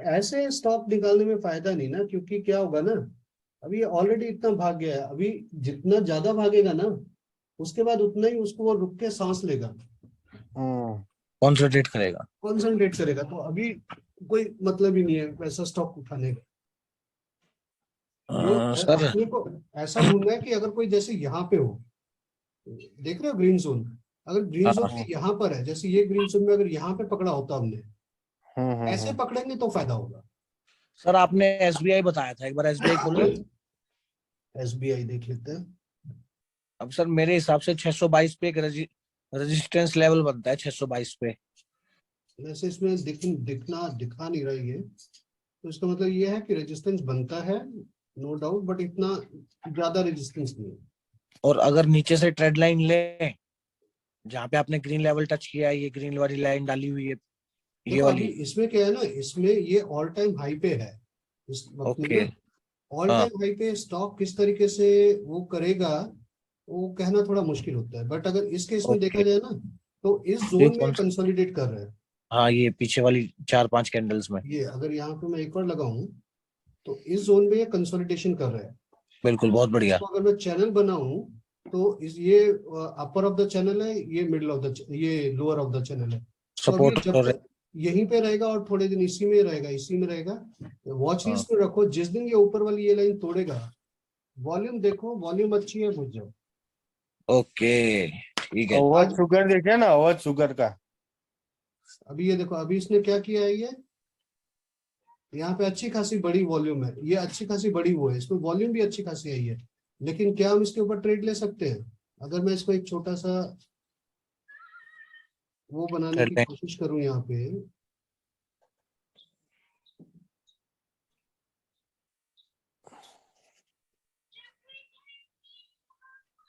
Speaker 1: ऐसे स्टॉक निकालने में फायदा नहीं ना, क्योंकि क्या होगा ना, अभी ये ऑलरेडी इतना भाग गया है, अभी जितना ज्यादा भागेगा ना, उसके बाद उतना ही उसको वो रुक के सांस लेगा,
Speaker 2: कॉन्सेंट्रेट करेगा।
Speaker 1: कॉन्सेंट्रेट करेगा। तो अभी कोई मतलब ही नहीं है वैसा स्टॉक उठाने का। ये
Speaker 2: सर
Speaker 1: अपने को ऐसा ढूंढना है कि अगर कोई जैसे यहाँ पे हो, देख रहे हो ग्रीन जोन, अगर ग्रीन जोन के यहाँ पर है, जैसे ये ग्रीन जोन में अगर यहाँ पे पकड़ा होता हमने, ऐसे पकड़ेंगे तो फायदा होगा।
Speaker 2: सर आपने एसबीआई बताया था, एक बार एसबीआई खोल लो।
Speaker 1: SBI देख लेते हैं।
Speaker 2: अब सर मेरे हिसाब से 622 पे एक रेजिस्टेंस लेवल बनता है, 622 पे।
Speaker 1: वैसे इसमें दिखा नहीं रहा ये, तो इसका मतलब ये है कि रेजिस्टेंस बनता है, नो डाउट, बट इतना ज्यादा रेजिस्टेंस नहीं है।
Speaker 2: और अगर नीचे से ट्रेड लाइन ले, जहाँ पे आपने ग्रीन लेवल टच किया है, ये ग्रीन वाली लाइन डाली हुई है, ये
Speaker 1: देखो अभी
Speaker 2: वाली।
Speaker 1: इसमें क्या है ना, इसमें ये ऑल टाइम हाई पे है इस वक्त में
Speaker 2: ओके।
Speaker 1: ना। ऑल
Speaker 2: हाँ।
Speaker 1: टाइम हाई पे स्टॉक किस तरीके से वो करेगा, वो कहना थोड़ा मुश्किल होता है, बट अगर इस केस में देखा
Speaker 2: ओके,
Speaker 1: जाए ना, तो इस
Speaker 2: ये
Speaker 1: जोन में
Speaker 2: कौन सा?
Speaker 1: कंसोलिडेट कर रहा है।
Speaker 2: हाँ, ये पीछे वाली 4-5 कैंडल्स में।
Speaker 1: ये अगर यहाँ पे मैं एक बार लगाऊं, तो इस जोन में ये कंसोलिडेशन कर रहा है।
Speaker 2: बिल्कुल, बहुत बढ़िया।
Speaker 1: इसको अगर मैं चैनल बनाऊं, तो ये अपर ऑफ द चैनल है, ये मिडिल ऑफ द, ये लोअर ऑफ द चैनल है। तो अब ये
Speaker 2: सपोर्ट
Speaker 1: जब
Speaker 2: और
Speaker 1: तक यहीं पे रहेगा और थोड़े दिन इसी में रहेगा, इसी में रहेगा। वॉच
Speaker 2: हाँ।
Speaker 1: लिस्ट में रखो, जिस दिन ये ऊपर वाली ये लाइन तोड़ेगा, वॉल्यूम देखो, वॉल्यूम अच्छी है, बुझ जाओ।
Speaker 2: ओके ठीक है।
Speaker 4: अवध
Speaker 1: आज
Speaker 4: शुगर देखे ना, अवध शुगर का।
Speaker 1: अभी ये देखो, अभी इसने क्या किया है, ये यहाँ पे अच्छी खासी बड़ी वॉल्यूम है, ये अच्छी खासी बड़ी वो है, इसमें वॉल्यूम भी अच्छी खासी आई है। लेकिन क्या हम इसके ऊपर ट्रेड ले सकते हैं? अगर मैं इसको एक छोटा सा वो बनाने की
Speaker 2: Trend line।
Speaker 1: कोशिश करूं यहाँ पे,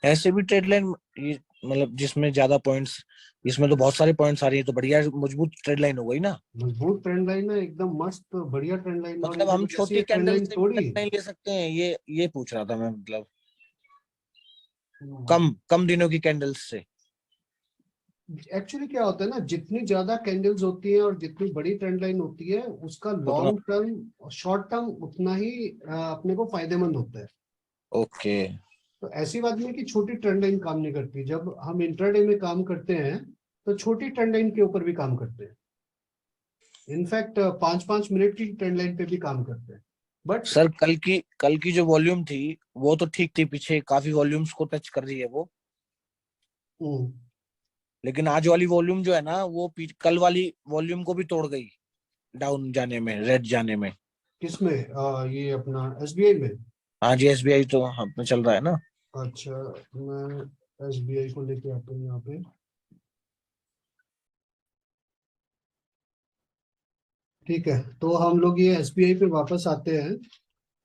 Speaker 2: ऐसे भी ट्रेड लाइन, ये मतलब जिसमें ज्यादा पॉइंट्स, इसमें तो बहुत सारे पॉइंट्स आ रही है, तो बढ़िया मजबूत ट्रेड लाइन हो गई ना।
Speaker 1: मजबूत ट्रेंड लाइन है, एकदम मस्त बढ़िया ट्रेंड लाइन। और ये
Speaker 2: मतलब हम
Speaker 1: देखो जैसे ये
Speaker 2: छोटी
Speaker 1: ट्रेंड
Speaker 2: कैंडल
Speaker 1: लाइन
Speaker 2: से भी
Speaker 1: तोड़ी,
Speaker 2: ट्रेड लाइन ले सकते हैं, ये पूछ रहा था मैं, मतलब कम कम दिनों की कैंडल्स से।
Speaker 1: एक्चुअली क्या होता है ना, जितनी ज्यादा कैंडल्स होती है और जितनी बड़ी ट्रेंड लाइन होती है, उसका
Speaker 2: उतना।
Speaker 1: लॉन्ग टर्म शॉर्ट टर्म उतना ही अपने को फायदेमंद होता है।
Speaker 2: ओके।
Speaker 1: तो ऐसी बात नहीं है कि छोटी ट्रेंड लाइन काम नहीं करती। जब हम इंट्राडे में काम करते हैं तो छोटी ट्रेंड लाइन के ऊपर भी काम करते हैं, इनफैक्ट 5-5 मिनट की ट्रेंड लाइन पे भी काम करते हैं। बट
Speaker 2: सर कल की जो वॉल्यूम थी वो तो ठीक थी, पीछे काफी वॉल्यूम्स को टच कर रही है वो। लेकिन आज वाली वॉल्यूम जो है ना, वो कल वाली वॉल्यूम को भी तोड़ गई, डाउन जाने में, रेड जाने में।
Speaker 1: किसमें ये अपना एसबीआई में?
Speaker 2: हाँ जी, एसबीआई तो अपने चल रहा है ना।
Speaker 1: अच्छा, मैं एसबीआई को लेके आता हूँ यहाँ पे। ठीक है, तो हम लोग ये एसबीआई पे वापस आते हैं।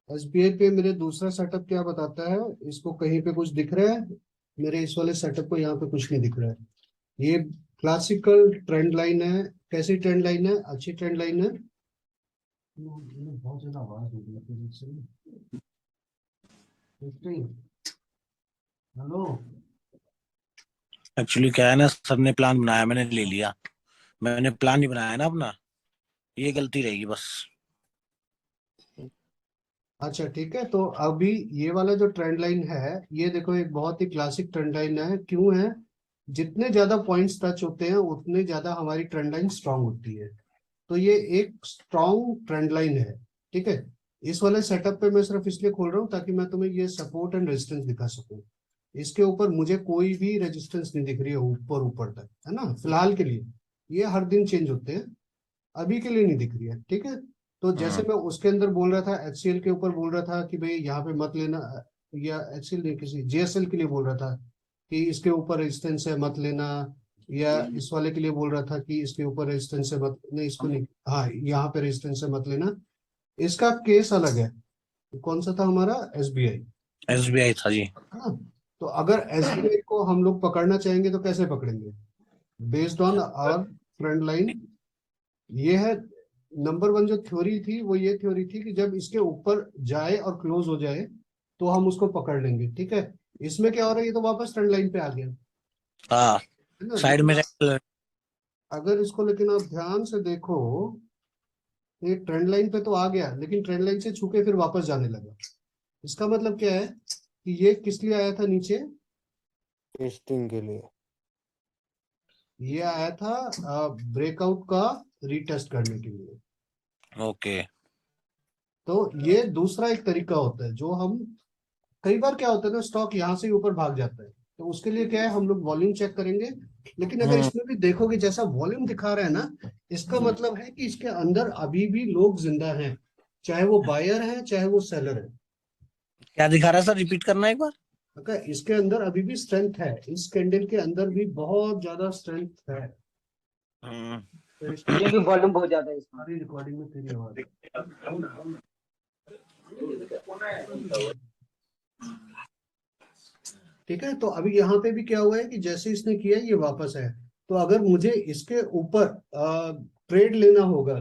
Speaker 1: एसबीआई पे मेरे दूसरा सेटअप क्या बताता है, इसको कहीं पे कुछ दिख रहा है? मेरे इस वाले सेटअप को यहाँ पे कुछ नहीं दिख रहा है। ये क्लासिकल ट्रेंड लाइन है। कैसी ट्रेंड लाइन है? अच्छी ट्रेंड लाइन है। बहुत ज्यादा आवाज हो रही है फिर इससे। हेलो।
Speaker 2: एक्चुअली क्या है ना, सबने प्लान बनाया, मैंने ले लिया। मैंने प्लान नहीं बनाया ना अपना, ये गलती रहेगी बस।
Speaker 1: अच्छा ठीक है, तो अभी ये वाला जो ट्रेंड लाइन है, ये देखो एक बहुत ही क्लासिक ट्रेंड लाइन है। क्यों है? जितने ज्यादा पॉइंट्स टच होते हैं उतने ज्यादा हमारी ट्रेंड लाइन स्ट्रांग होती है। तो ये एक स्ट्रांग ट्रेंड लाइन है। ठीक है, इस वाले सेटअप पे मैं सिर्फ इसलिए खोल रहा हूँ ताकि मैं तुम्हें ये सपोर्ट एंड रेजिस्टेंस दिखा सकूं। इसके ऊपर मुझे कोई भी रेजिस्टेंस नहीं दिख रही है ऊपर ऊपर तक, है ना, फिलहाल के लिए। ये हर दिन चेंज होते हैं, अभी के लिए नहीं दिख रही है। ठीक है, तो जैसे मैं उसके अंदर बोल रहा था, एचसीएल के ऊपर बोल रहा था कि भाई यहाँ पे मत लेना, या एचसीएल नहीं, किसी जेएसएल के लिए बोल रहा था कि इसके ऊपर रेजिस्टेंस है मत लेना, या इस वाले के लिए बोल रहा था कि इसके ऊपर रेजिस्टेंस है मत, नहीं इसको नहीं, हाँ यहाँ पे रेजिस्टेंस है मत लेना। इसका केस अलग है। कौन सा था हमारा? एसबीआई,
Speaker 2: एसबीआई था जी।
Speaker 1: है ना। तो अगर एसबीआई को हम लोग पकड़ना चाहेंगे तो कैसे पकड़ेंगे? Based on our trend line. ये है नंबर वन जो थ्योरी थी, वो ये थ्योरी थी कि जब इसके ऊपर जाए और क्लोज हो जाए तो हम उसको पकड़ लेंगे। ठीक है, इसमें क्या हो रहा है, ये तो वापस ट्रेंड लाइन पे आ गया,
Speaker 2: हाँ,
Speaker 1: है ना।
Speaker 2: साइड
Speaker 1: लेकिन
Speaker 2: में रेड कलर।
Speaker 1: अगर इसको लेकिन आप ध्यान से देखो, ये ट्रेंड लाइन पे तो आ गया लेकिन ट्रेंड लाइन से छू के फिर वापस जाने लगा। इसका मतलब क्या है कि ये किस लिए आया था नीचे?
Speaker 4: टेस्टिंग के लिए।
Speaker 1: ये आया था ब्रेकआउट का रीटेस्ट करने के लिए।
Speaker 2: ओके।
Speaker 1: तो ये दूसरा एक तरीका होता है जो हम, कई बार क्या होता है ना, स्टॉक यहाँ से ही ऊपर भाग जाता है, तो उसके लिए क्या है, हम लोग वॉल्यूम चेक करेंगे। लेकिन अगर
Speaker 2: हम्म।
Speaker 1: इसमें भी देखोगे जैसा वॉल्यूम दिखा रहा है ना, इसका मतलब है कि इसके अंदर अभी भी लोग जिंदा हैं, चाहे वो बायर है चाहे वो सेलर है।
Speaker 2: क्या दिखा रहा है सर, रिपीट करना एक बार।
Speaker 1: अगर इसके अंदर अभी भी स्ट्रेंथ है, इस कैंडल के अंदर भी बहुत ज्यादा स्ट्रेंथ है।
Speaker 2: हम्म।
Speaker 1: तो
Speaker 3: ये भी वॉल्यूम बहुत ज्यादा है इसमें।
Speaker 1: सारी रिकॉर्डिंग में तेरी आवाज है। ठीक है, तो अभी यहाँ पे भी क्या हुआ है कि जैसे इसने किया ये वापस है। तो अगर मुझे इसके ऊपर ट्रेड लेना होगा,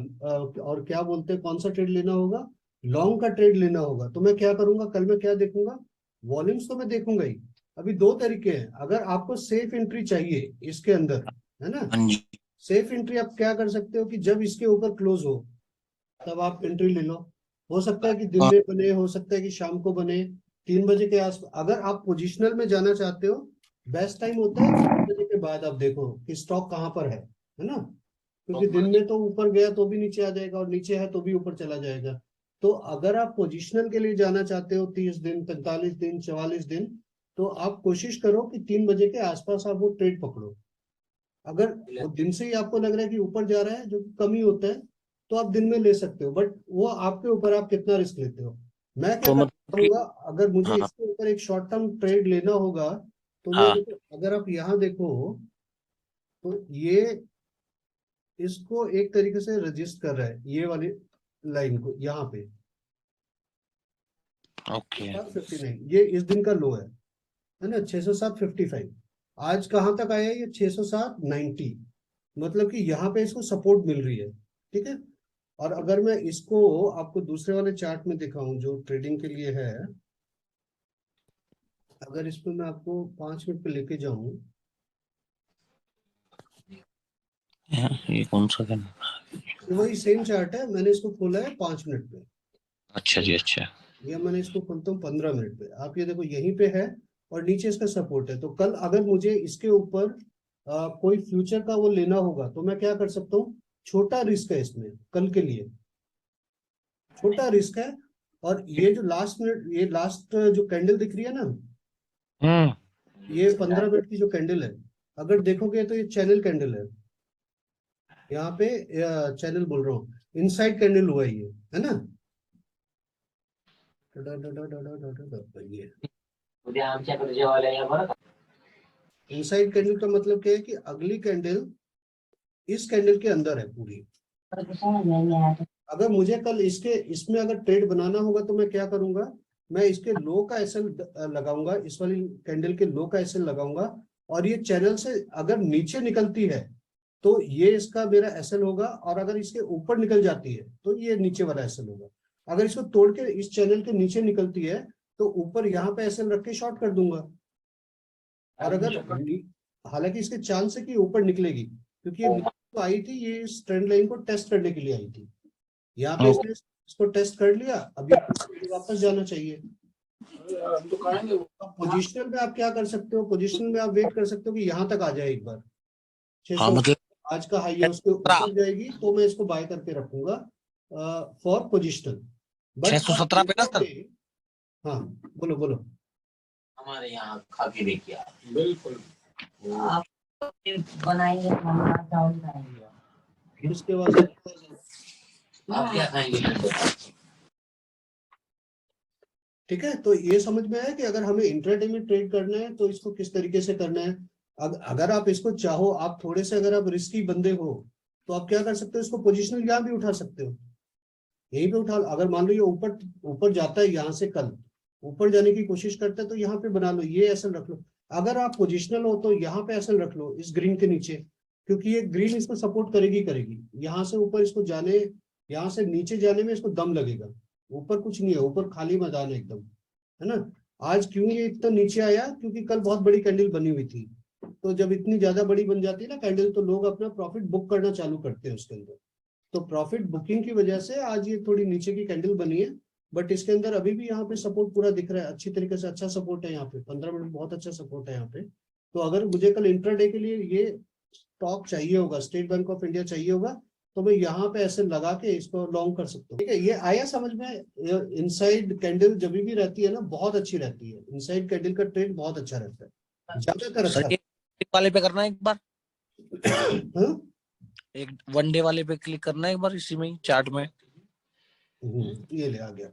Speaker 1: और क्या बोलते हैं, कौन सा ट्रेड लेना होगा, लॉन्ग का ट्रेड लेना होगा, तो मैं क्या करूंगा, कल मैं क्या देखूंगा, वॉल्यूम्स तो मैं देखूंगा ही। अभी दो तरीके हैं, अगर आपको सेफ एंट्री चाहिए इसके अंदर, है ना,
Speaker 2: हाँ जी।
Speaker 1: सेफ एंट्री आप क्या कर सकते हो कि जब इसके ऊपर क्लोज हो तब आप एंट्री ले लो। हो सकता है कि दिन
Speaker 2: हाँ।
Speaker 1: में बने, हो सकता है कि शाम को बने, 3 बजे के आसपास। अगर आप पोजिशनल में जाना चाहते हो, बेस्ट टाइम होता है 3 बजे के बाद। आप देखो कि स्टॉक कहाँ पर है ना। क्योंकि दिन में तो ऊपर गया तो भी नीचे आ जाएगा और नीचे है तो भी ऊपर चला जाएगा। तो अगर आप पोजिशनल के लिए जाना चाहते हो 30 दिन, 45 दिन, 44 दिन, तो आप कोशिश करो कि 3 बजे के आसपास आप वो ट्रेड पकड़ो। अगर वो दिन से ही आपको लग रहा है कि ऊपर जा रहा है, जो कम ही होता है, तो आप दिन में ले सकते हो, बट वो आपके ऊपर आप कितना रिस्क लेते हो। मैं क्या
Speaker 2: तो मतलब कि
Speaker 1: करूंगा, अगर मुझे
Speaker 2: हाँ
Speaker 1: इसके ऊपर एक शॉर्ट टर्म ट्रेड लेना होगा तो मैं
Speaker 2: हाँ
Speaker 1: देखो, अगर आप यहाँ देखो तो ये इसको एक तरीके से रजिस्ट कर रहा है, ये वाली लाइन को यहाँ पे
Speaker 2: ओके
Speaker 1: 759, ये इस दिन का लो है ना, 607.55। आज कहाँ तक आया ये 607.90, मतलब कि यहाँ पे इसको सपोर्ट मिल रही है, ठीक है। और अगर मैं इसको आपको दूसरे वाले चार्ट में दिखाऊं जो ट्रेडिंग के लिए है, अगर इसमें मैं आपको 5 मिनट पे लेके जाऊं,
Speaker 2: ये कौन सा है?
Speaker 1: तो वही सेम चार्ट है, मैंने इसको खोला है 5 मिनट पे,
Speaker 2: अच्छा जी अच्छा।
Speaker 1: या मैंने इसको खोलता हूँ 15 मिनट पे। आप ये देखो यहीं पे है और नीचे इसका सपोर्ट है। तो कल अगर मुझे इसके ऊपर कोई फ्यूचर का वो लेना होगा तो मैं क्या कर सकता हूँ, छोटा रिस्क है इसमें, कल के लिए छोटा रिस्क है। और ये जो लास्ट मिनट, ये लास्ट जो कैंडल दिख रही है ना, ये 15 मिनट की जो कैंडल है, अगर देखोगे तो ये चैनल कैंडल है, यहाँ पे चैनल बोल रहा हूँ, इनसाइड कैंडल हुआ है ना। ये इनसाइड कैंडल का मतलब क्या है कि अगली कैंडल इस कैंडल के अंदर है पूरी। अगर मुझे कल इसमें अगर ट्रेड बनाना होगा तो मैं क्या करूंगा, मैं इसके लो का एसएल लगाऊंगा, इस वाली कैंडल के लो का एसएल लगाऊंगा, और ये चैनल से अगर नीचे निकलती है तो ये इसका मेरा एसएल होगा, और अगर इसके ऊपर निकल जाती है तो ये नीचे वाला एसएल होगा। अगर इसको तोड़ के इस चैनल के नीचे निकलती है तो ऊपर यहाँ पे एसएल रख के शॉर्ट कर दूंगा। और अगर हालांकि इसके चांस है कि ऊपर निकलेगी, क्योंकि ये तो आई थी, ये इस ट्रेंड लाइन को टेस्ट करने के लिए आई थी, यहाँ पे इसने इसको टेस्ट कर लिया, अभी वापस जाना चाहिए। तो पोजिशनल में आप क्या कर सकते हो, पोजिशनल में आप वेट कर सकते हो कि यहाँ तक आ जाए एक बार, 600
Speaker 2: मतलब
Speaker 1: आज का हाई है, उसके ऊपर जाएगी तो मैं इसको बाय करके रखूंगा फॉर पोजिशनल।
Speaker 2: 617 पे ना सर?
Speaker 1: हाँ बोलो बोलो।
Speaker 5: हमारे यहाँ खा के देखिए बिल्कुल आप बनाएंगे, हम डाउन खाएंगे।
Speaker 1: इसके बाद
Speaker 5: आप क्या खाएंगे?
Speaker 1: ठीक है, तो ये समझ में आया कि अगर हमें इंट्राडे में ट्रेड करना है तो इसको किस तरीके से करना है। अगर आप इसको चाहो, आप थोड़े से अगर आप रिस्की बंदे हो तो आप क्या कर सकते हो, इसको पोजिशनल यहाँ भी उठा सकते हो, यहीं पे उठा। अगर मान लो ये ऊपर ऊपर जाता है, यहाँ से कल ऊपर जाने की कोशिश करता है तो यहाँ पे बना लो, ये एसएल रख लो। अगर आप पोजिशनल हो तो यहाँ पे एसएल रख लो इस ग्रीन के नीचे, क्योंकि ये ग्रीन इसको सपोर्ट करेगी करेगी। यहाँ से ऊपर इसको जाने, यहाँ से नीचे जाने में इसको दम लगेगा, ऊपर कुछ नहीं है, ऊपर खाली मैदान है एकदम, है ना। आज क्यों ये इतना नीचे आया, क्योंकि कल बहुत बड़ी कैंडल बनी हुई थी, तो जब इतनी ज्यादा बड़ी बन जाती है ना कैंडल तो लोग अपना प्रॉफिट बुक करना चालू करते हैं उसके अंदर। तो प्रॉफिट बुकिंग की वजह से आज ये थोड़ी नीचे की कैंडल बनी है, बट इसके अंदर अभी भी यहाँ पे सपोर्ट पूरा दिख रहा है अच्छी तरीके से, अच्छा सपोर्ट है यहाँ पे, 15 मिनट बहुत अच्छा सपोर्ट है यहाँ पे। तो अगर मुझे कल इंट्राडे के लिए ये स्टॉक चाहिए होगा, स्टेट बैंक ऑफ इंडिया चाहिए होगा, तो मैं यहाँ पे ऐसे लगा के इसको लॉन्ग कर सकता हूँ। ठीक है, ये आया समझ में। इनसाइड कैंडल जब भी रहती है ना बहुत अच्छी रहती है, इनसाइड कैंडल का ट्रेड बहुत अच्छा रहता है, ज्यादातर अच्छा।
Speaker 2: सर एक वाले पे करना है एक बार,
Speaker 1: हाँ?
Speaker 2: एक वन डे वाले पे क्लिक करना है एक बार इसी में चार्ट में।
Speaker 1: ये ले आ गया।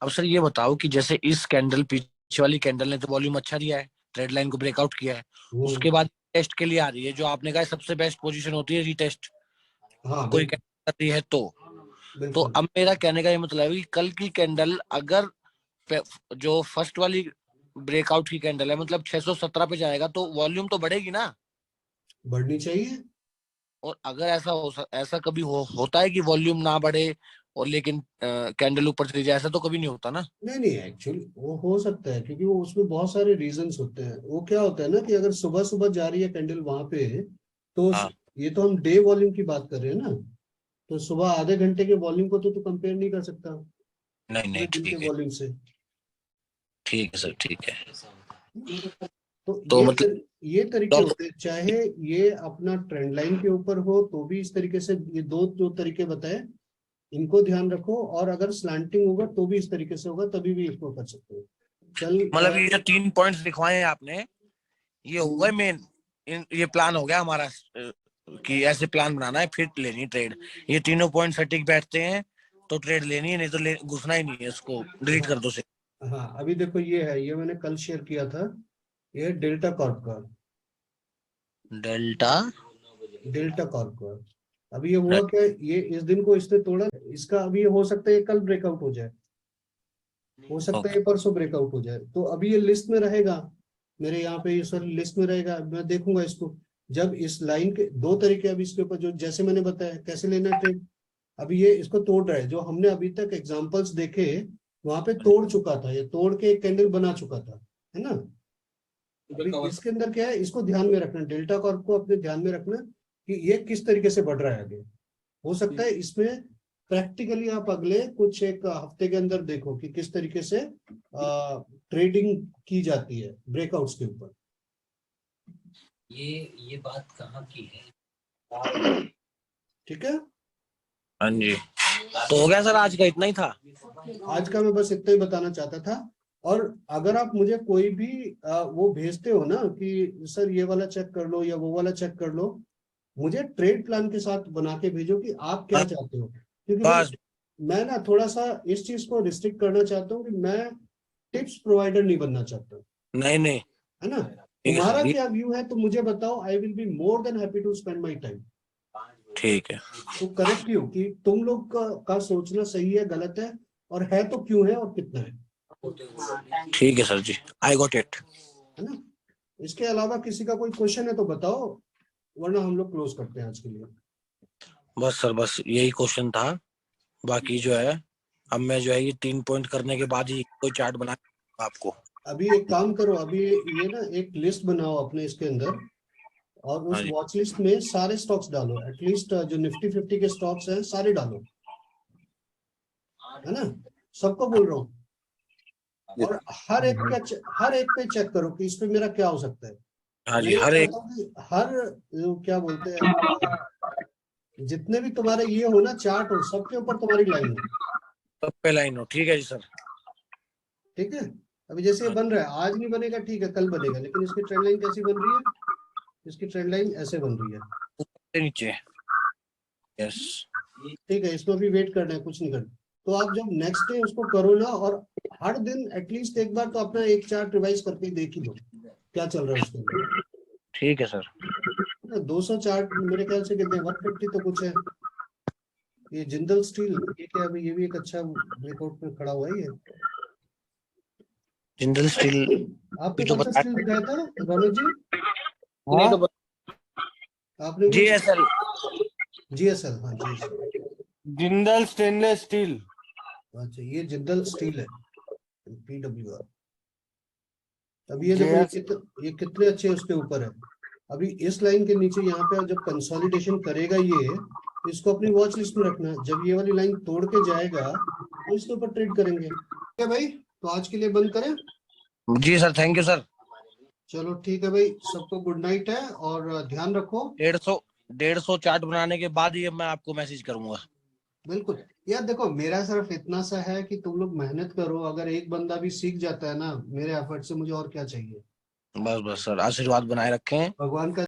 Speaker 2: अब सर ये बताओ कि जैसे इस कैंडल पीछे वाली कैंडल ने तो वॉल्यूम अच्छा दिया है, ट्रेड लाइन को ब्रेकआउट किया है, उसके बाद टेस्ट के लिए आ रही है, जो आपने कहा सबसे बेस्ट पोजीशन होती है रीटेस्ट,
Speaker 1: हाँ
Speaker 2: कोई कैंडल कर रही है तो अब मेरा कहने का ये मतलब है कि कल की कैंडल अगर जो फर्स्ट वाली ब्रेकआउट की कैंडल है मतलब 617 पे जाएगा तो वॉल्यूम तो बढ़ेगी ना,
Speaker 1: बढ़नी चाहिए।
Speaker 2: और अगर ऐसा कभी होता है कि वॉल्यूम ना बढ़े और लेकिन कैंडल ऊपर चली जाए, ऐसा तो कभी नहीं होता ना?
Speaker 1: नहीं नहीं, एक्चुअली वो हो सकता है, क्योंकि वो उसमें बहुत सारे रीजंस होते हैं। वो क्या होता है ना कि अगर सुबह सुबह जा रही है कैंडल वहां पे, तो
Speaker 2: हाँ।
Speaker 1: ये तो हम डे वॉल्यूम की बात कर रहे हैं ना, तो सुबह आधे घंटे के वॉल्यूम को तो कंपेयर नहीं कर सकता
Speaker 2: नहीं
Speaker 1: दिन के
Speaker 2: ठीक है,
Speaker 1: वॉल्यूम से।
Speaker 2: ठीक है सर, ठीक है। तो
Speaker 1: ये
Speaker 2: मतलब
Speaker 1: ये तरीके होते हैं, चाहे ये अपना ट्रेंड लाइन के ऊपर हो तो भी इस तरीके से, ये दो तरीके बताए, इनको ध्यान रखो, और अगर स्लैंटिंग होगा तो भी इस तरीके से होगा, तभी भी इसको कर सकते हो। चल
Speaker 2: मतलब ये जो 3 पॉइंट्स लिखवाए हैं आपने, ये हो गए मेन, ये प्लान हो गया हमारा कि ऐसे प्लान बनाना है, फिर लेनी ट्रेड। ये तीनों पॉइंट सटीक बैठते हैं तो ट्रेड लेनी है, नहीं तो घुसना ही नहीं है, इसको डिलीट कर दो से।
Speaker 1: हाँ, अभी देखो ये है, ये मैंने कल शेयर किया था, ये डेल्टा कॉर्प का,
Speaker 2: डेल्टा
Speaker 1: डेल्टा कॉर्प का। अभी ये हुआ क्या, ये इस दिन को इसने तोड़ा, इसका अभी ये हो सकता है कल ब्रेकआउट हो जाए, हो सकता है ये परसों ब्रेकआउट हो जाए, तो अभी ये लिस्ट में रहेगा मेरे यहाँ पे, ये सर लिस्ट में रहेगा, मैं देखूंगा इसको। जब इस लाइन के दो तरीके अभी इसके ऊपर, जो जैसे मैंने बताया कैसे लेना है ट्रेड, अभी ये इसको तोड़ रहा है, जो हमने अभी तक एग्जांपल्स देखे वहां पे तोड़ चुका था, ये तोड़ के एक कैंडल बना चुका था, है ना। अभी इसके अंदर क्या है, इसको ध्यान में रखना, डेल्टा कॉर्प को अपने ध्यान में रखना कि ये किस तरीके से बढ़ रहा है आगे। हो सकता है इसमें प्रैक्टिकली आप अगले कुछ एक हफ्ते के अंदर देखो कि किस तरीके से ट्रेडिंग की जाती है ब्रेकआउट्स के ऊपर।
Speaker 5: ये बात कहाँ की है?
Speaker 1: ठीक है,
Speaker 2: हाँ जी, तो हो गया सर, आज का इतना ही था।
Speaker 1: आज का मैं बस इतना ही बताना चाहता था। और अगर आप मुझे कोई भी वो भेजते हो ना कि सर ये वाला चेक कर लो या वो वाला चेक कर लो, मुझे ट्रेड प्लान के साथ बना के भेजो कि आप क्या चाहते हो, क्योंकि
Speaker 2: बस
Speaker 1: मैं ना थोड़ा सा इस चीज को रिस्ट्रिक्ट करना चाहता हूँ कि मैं टिप्स प्रोवाइडर नहीं बनना चाहता,
Speaker 2: नहीं,
Speaker 1: है ना।
Speaker 2: ठीक है
Speaker 1: तुम्हारा
Speaker 2: सर,
Speaker 1: क्या व्यू है तो मुझे बताओ, I will be more than happy to spend my time.
Speaker 2: ठीक है,
Speaker 1: तो करेक्ट हो कि तुम लोग का सोचना सही है गलत है, और है तो क्यों है और कितना है
Speaker 2: ठीक है sir ji, I got it.
Speaker 1: है ना। इसके अलावा किसी का कोई क्वेश्चन है तो बताओ, वरना हम लोग क्लोज करते हैं आज के लिए।
Speaker 2: बस सर, बस यही क्वेश्चन था, बाकी जो है अब मैं जो है ये 3 पॉइंट करने के बाद ही कोई चार्ट बना आपको।
Speaker 1: अभी एक काम करो, अभी ये ना एक लिस्ट बनाओ अपने इसके अंदर, और उस
Speaker 2: हाँ जी,
Speaker 1: वॉच लिस्ट में सारे स्टॉक्स डालो, एटलीस्ट जो निफ्टी 50 के स्टॉक्स हैं सारे डालो, है ना, सबको बोल रहा हूँ। और हर एक पे चेक करो कि इस पे मेरा क्या हो सकता है।
Speaker 2: हाँ
Speaker 1: मैं
Speaker 2: जी,
Speaker 1: ये
Speaker 2: हर एक
Speaker 1: चाहता हूँ कि हर क्या बोलते हैं, जितने भी तुम्हारे ये हो ना चार्ट हो, सबके ऊपर तुम्हारी लाइन हो,
Speaker 2: सब पे लाइन हो। ठीक है जी सर।
Speaker 1: ठीक है। अभी जैसे ये बन रहा है, आज नहीं बनेगा ठीक है, कल बनेगा, लेकिन इसकी ट्रेंड लाइन कैसी बन रही है, इसकी ट्रेंड लाइन ऐसे बन रही है,
Speaker 2: नीचे, यस,
Speaker 1: ठीक है। इसमें भी वेट करना है, कुछ नहीं करना। तो आप जब नेक्स्ट डे उसको करो ना, और हर दिन एटलीस्ट एक बार तो अपना एक चार्ट रिवाइज करके देख ही लो क्या चल रहा है उसके अंदर।
Speaker 2: ठीक है सर।
Speaker 1: 200 चार्ट मेरे ख्याल से कितने 150 तो कुछ है। ये जिंदल स्टील, ये क्या अभी ये भी एक अच्छा ब्रेकआउट में खड़ा हुआ है ये।
Speaker 2: जिंदल स्टील
Speaker 1: आपने
Speaker 2: तो
Speaker 1: कौन सा स्टील दिखाया था रौनक जी,
Speaker 2: नहीं तो
Speaker 1: आपने
Speaker 2: जीएसएल,
Speaker 1: जीएसएल, हाँ जीएसएल,
Speaker 4: जिंदल स्टेनलेस स्टील।
Speaker 1: अच्छा ये जिंदल स्टील है, PWR। अभी ये देखो ये कितने अच्छे उसके ऊपर है। अभी इस लाइन के नीचे यहाँ पे जब कंसोलिडेशन करेगा ये, इसको अपनी वॉच लिस्ट में रखना, जब ये वाली लाइन तोड़ के जाएगा तो इसके ऊपर ट्रेड करेंगे। ठीक है भाई, तो आज के लिए बंद करें।
Speaker 2: जी सर, थैंक यू सर।
Speaker 1: चलो ठीक है भाई, सबको गुड नाइट है, और ध्यान रखो।
Speaker 2: 150 चार्ट बनाने के बाद ही मैं आपको मैसेज करूंगा।
Speaker 1: बिल्कुल यार, देखो मेरा सिर्फ इतना सा है कि तुम लोग मेहनत करो, अगर एक बंदा भी सीख जाता है ना मेरे एफर्ट से, मुझे और क्या चाहिए।
Speaker 2: बस बस सर, आशीर्वाद बनाए रखें।
Speaker 1: भगवान का